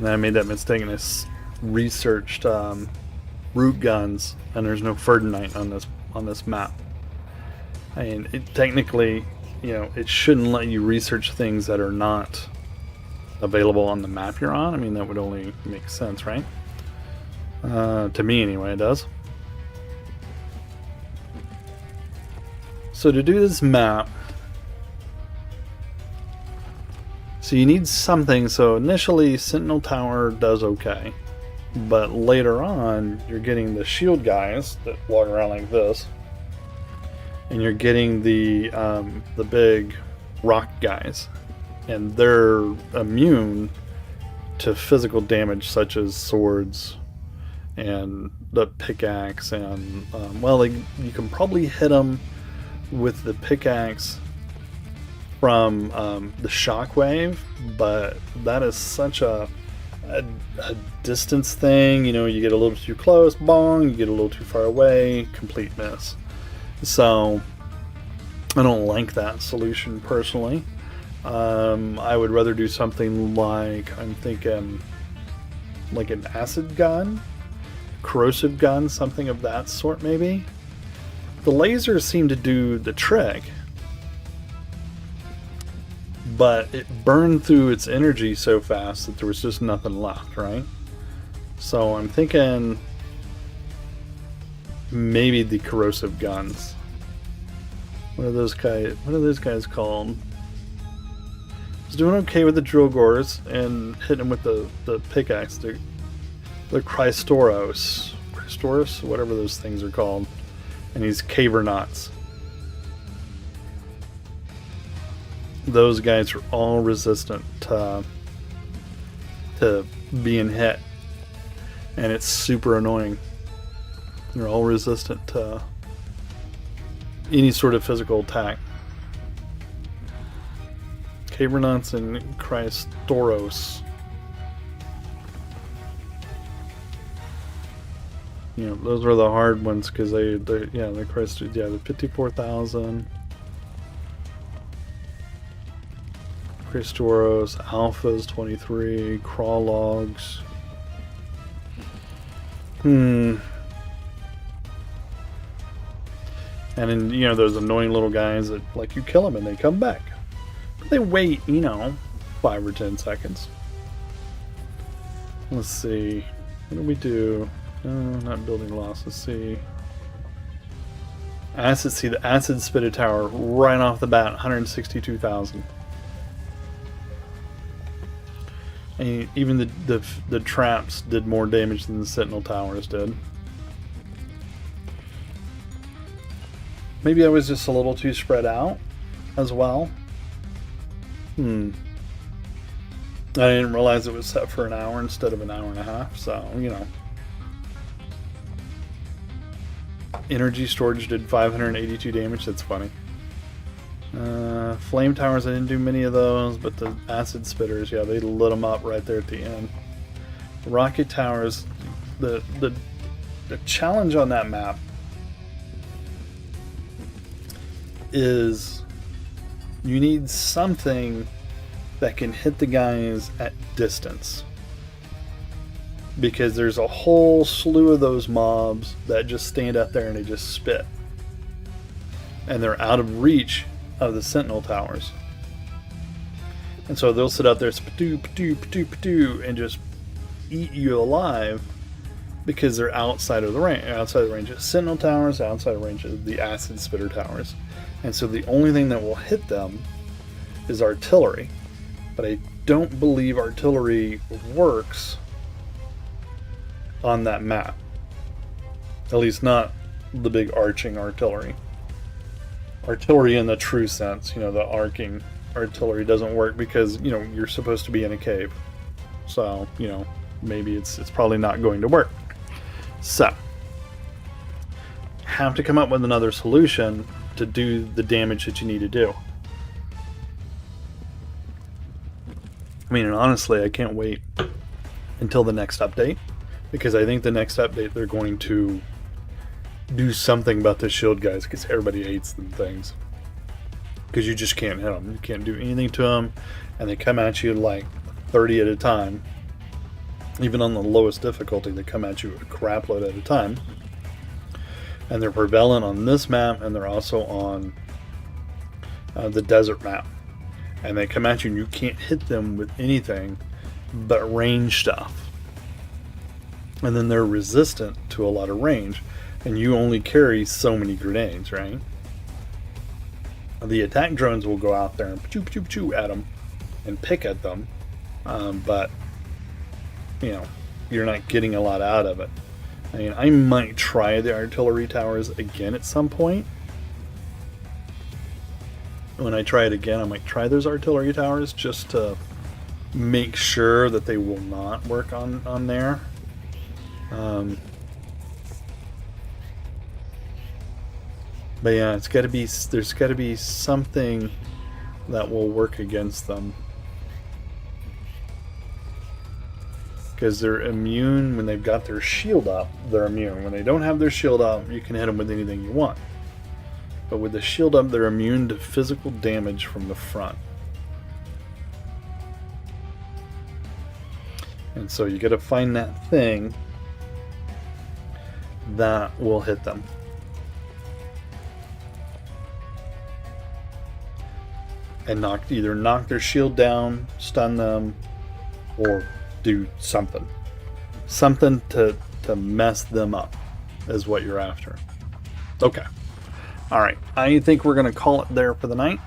And I made that mistake and researched root guns, and there's no Ferdinite on this map. I mean, technically, it shouldn't let you research things that are not available on the map you're on. I mean, that would only make sense, right? To me, anyway, it does. So to do this map, so you need something. So initially, Sentinel Tower does okay, but later on, you're getting the shield guys that walk around like this, and you're getting the big rock guys, and they're immune to physical damage such as swords and the pickaxe, and you can probably hit them with the pickaxe from the shockwave, but that is such a distance thing. You get a little too close, bong. You get a little too far away, complete miss. So I don't like that solution personally. I would rather do something like, I'm thinking like an acid gun, corrosive gun, something of that sort maybe. The lasers seem to do the trick, but it burned through its energy so fast that there was just nothing left, right? So I'm thinking maybe the corrosive guns. What are those guys called? I was doing okay with the drill gores and hitting them with the pickaxe. The Chrystoros, whatever those things are called. And these Cavernauts. Those guys are all resistant to being hit. And it's super annoying. They're all resistant to any sort of physical attack. Cavernauts and Chrystoros. Those are the hard ones because the 54,000. Chrystoros, Alphas 23, Crawl Logs. And then, those annoying little guys that, you kill them and they come back. But they wait, 5 or 10 seconds. Let's see. What do we do? Not building loss. Let's see. The acid spitter tower right off the bat, 162,000. And even the traps did more damage than the Sentinel towers did. Maybe I was just a little too spread out as well. I didn't realize it was set for an hour instead of an hour and a half, so, Energy storage did 582 damage, that's funny. Flame towers, I didn't do many of those, but the acid spitters, yeah, they lit them up right there at the end. Rocket towers, the challenge on that map is you need something that can hit the guys at distance, because there's a whole slew of those mobs that just stand out there and they just spit, and they're out of reach of the Sentinel towers, and so they'll sit out there and just eat you alive because they're outside of the range, of Sentinel towers, outside of range of the acid spitter towers. And so the only thing that will hit them is artillery. But I don't believe artillery works on that map. At least not the big arching artillery. Artillery in the true sense, the arcing artillery doesn't work because, you're supposed to be in a cave. So, maybe it's probably not going to work. So, have to come up with another solution to do the damage that you need to do. I mean, and honestly, I can't wait until the next update, because I think the next update they're going to do something about the shield guys, because everybody hates them things. Because you just can't hit them. You can't do anything to them, and they come at you like 30 at a time. Even on the lowest difficulty, they come at you a crap load at a time. And they're prevalent on this map, and they're also on the desert map. And they come at you and you can't hit them with anything but range stuff. And then they're resistant to a lot of range, and you only carry so many grenades, right? The attack drones will go out there and choo choo choo at them and pick at them, but you know, you're not getting a lot out of it. I mean, I might try the artillery towers again at some point. When I try it again, I might try those artillery towers just to make sure that they will not work on there. But yeah, there's got to be something that will work against them. Because they're immune when they've got their shield up. They're immune. When they don't have their shield up, you can hit them with anything you want. But with the shield up, they're immune to physical damage from the front. And so you got to find that thing that will hit them. And either knock their shield down, stun them, or do something. Something to mess them up is what you're after. Okay. Alright. I think we're going to call it there for the night.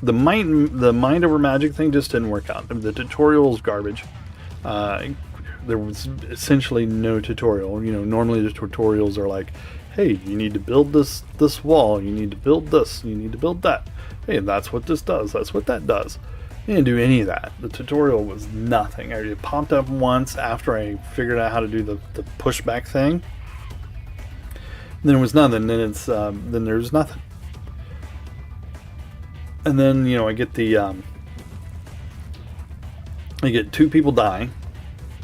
The mind over magic thing just didn't work out. The tutorial is garbage. There was essentially no tutorial. You know, normally the tutorials are like, hey, you need to build this wall, you need to build this, you need to build that. Hey, that's what this does, that's what that does. You didn't do any of that. The tutorial was nothing. It popped up once after I figured out how to do the pushback thing. Then it was nothing. Then there's nothing. And then, you know, I get two people die.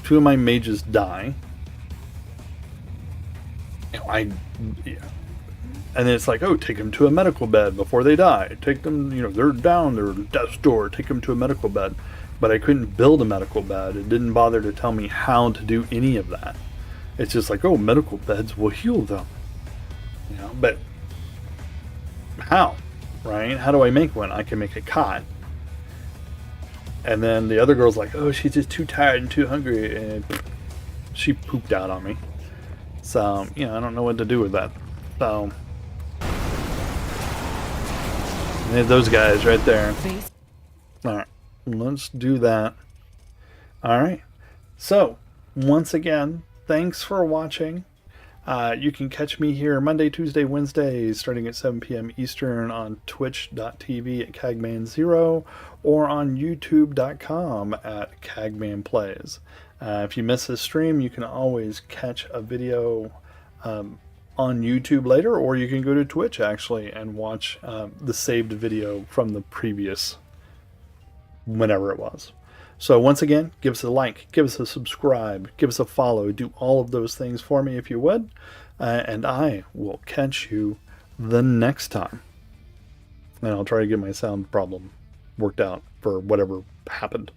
Two of my mages die. You know, and then it's like, oh, take them to a medical bed before they die. Take them, you know, they're down, they're at death's door. Take them to a medical bed. But I couldn't build a medical bed. It didn't bother to tell me how to do any of that. It's just like, oh, medical beds will heal them. You know, but how? Right? How do I make one? I can make a cot. And then the other girl's like, oh, she's just too tired and too hungry. And she pooped out on me. So, you know, I don't know what to do with that. So, there's those guys right there. Alright, let's do that. Alright. So, once again, thanks for watching. You can catch me here Monday, Tuesday, Wednesday, starting at 7 p.m. Eastern on twitch.tv at Cagman0 or on youtube.com at CagmanPlays. If you miss this stream, you can always catch a video on YouTube later, or you can go to Twitch actually and watch the saved video from the previous whenever it was. So once again, give us a like, give us a subscribe, give us a follow, do all of those things for me if you would, and I will catch you the next time. And I'll try to get my sound problem worked out for whatever happened.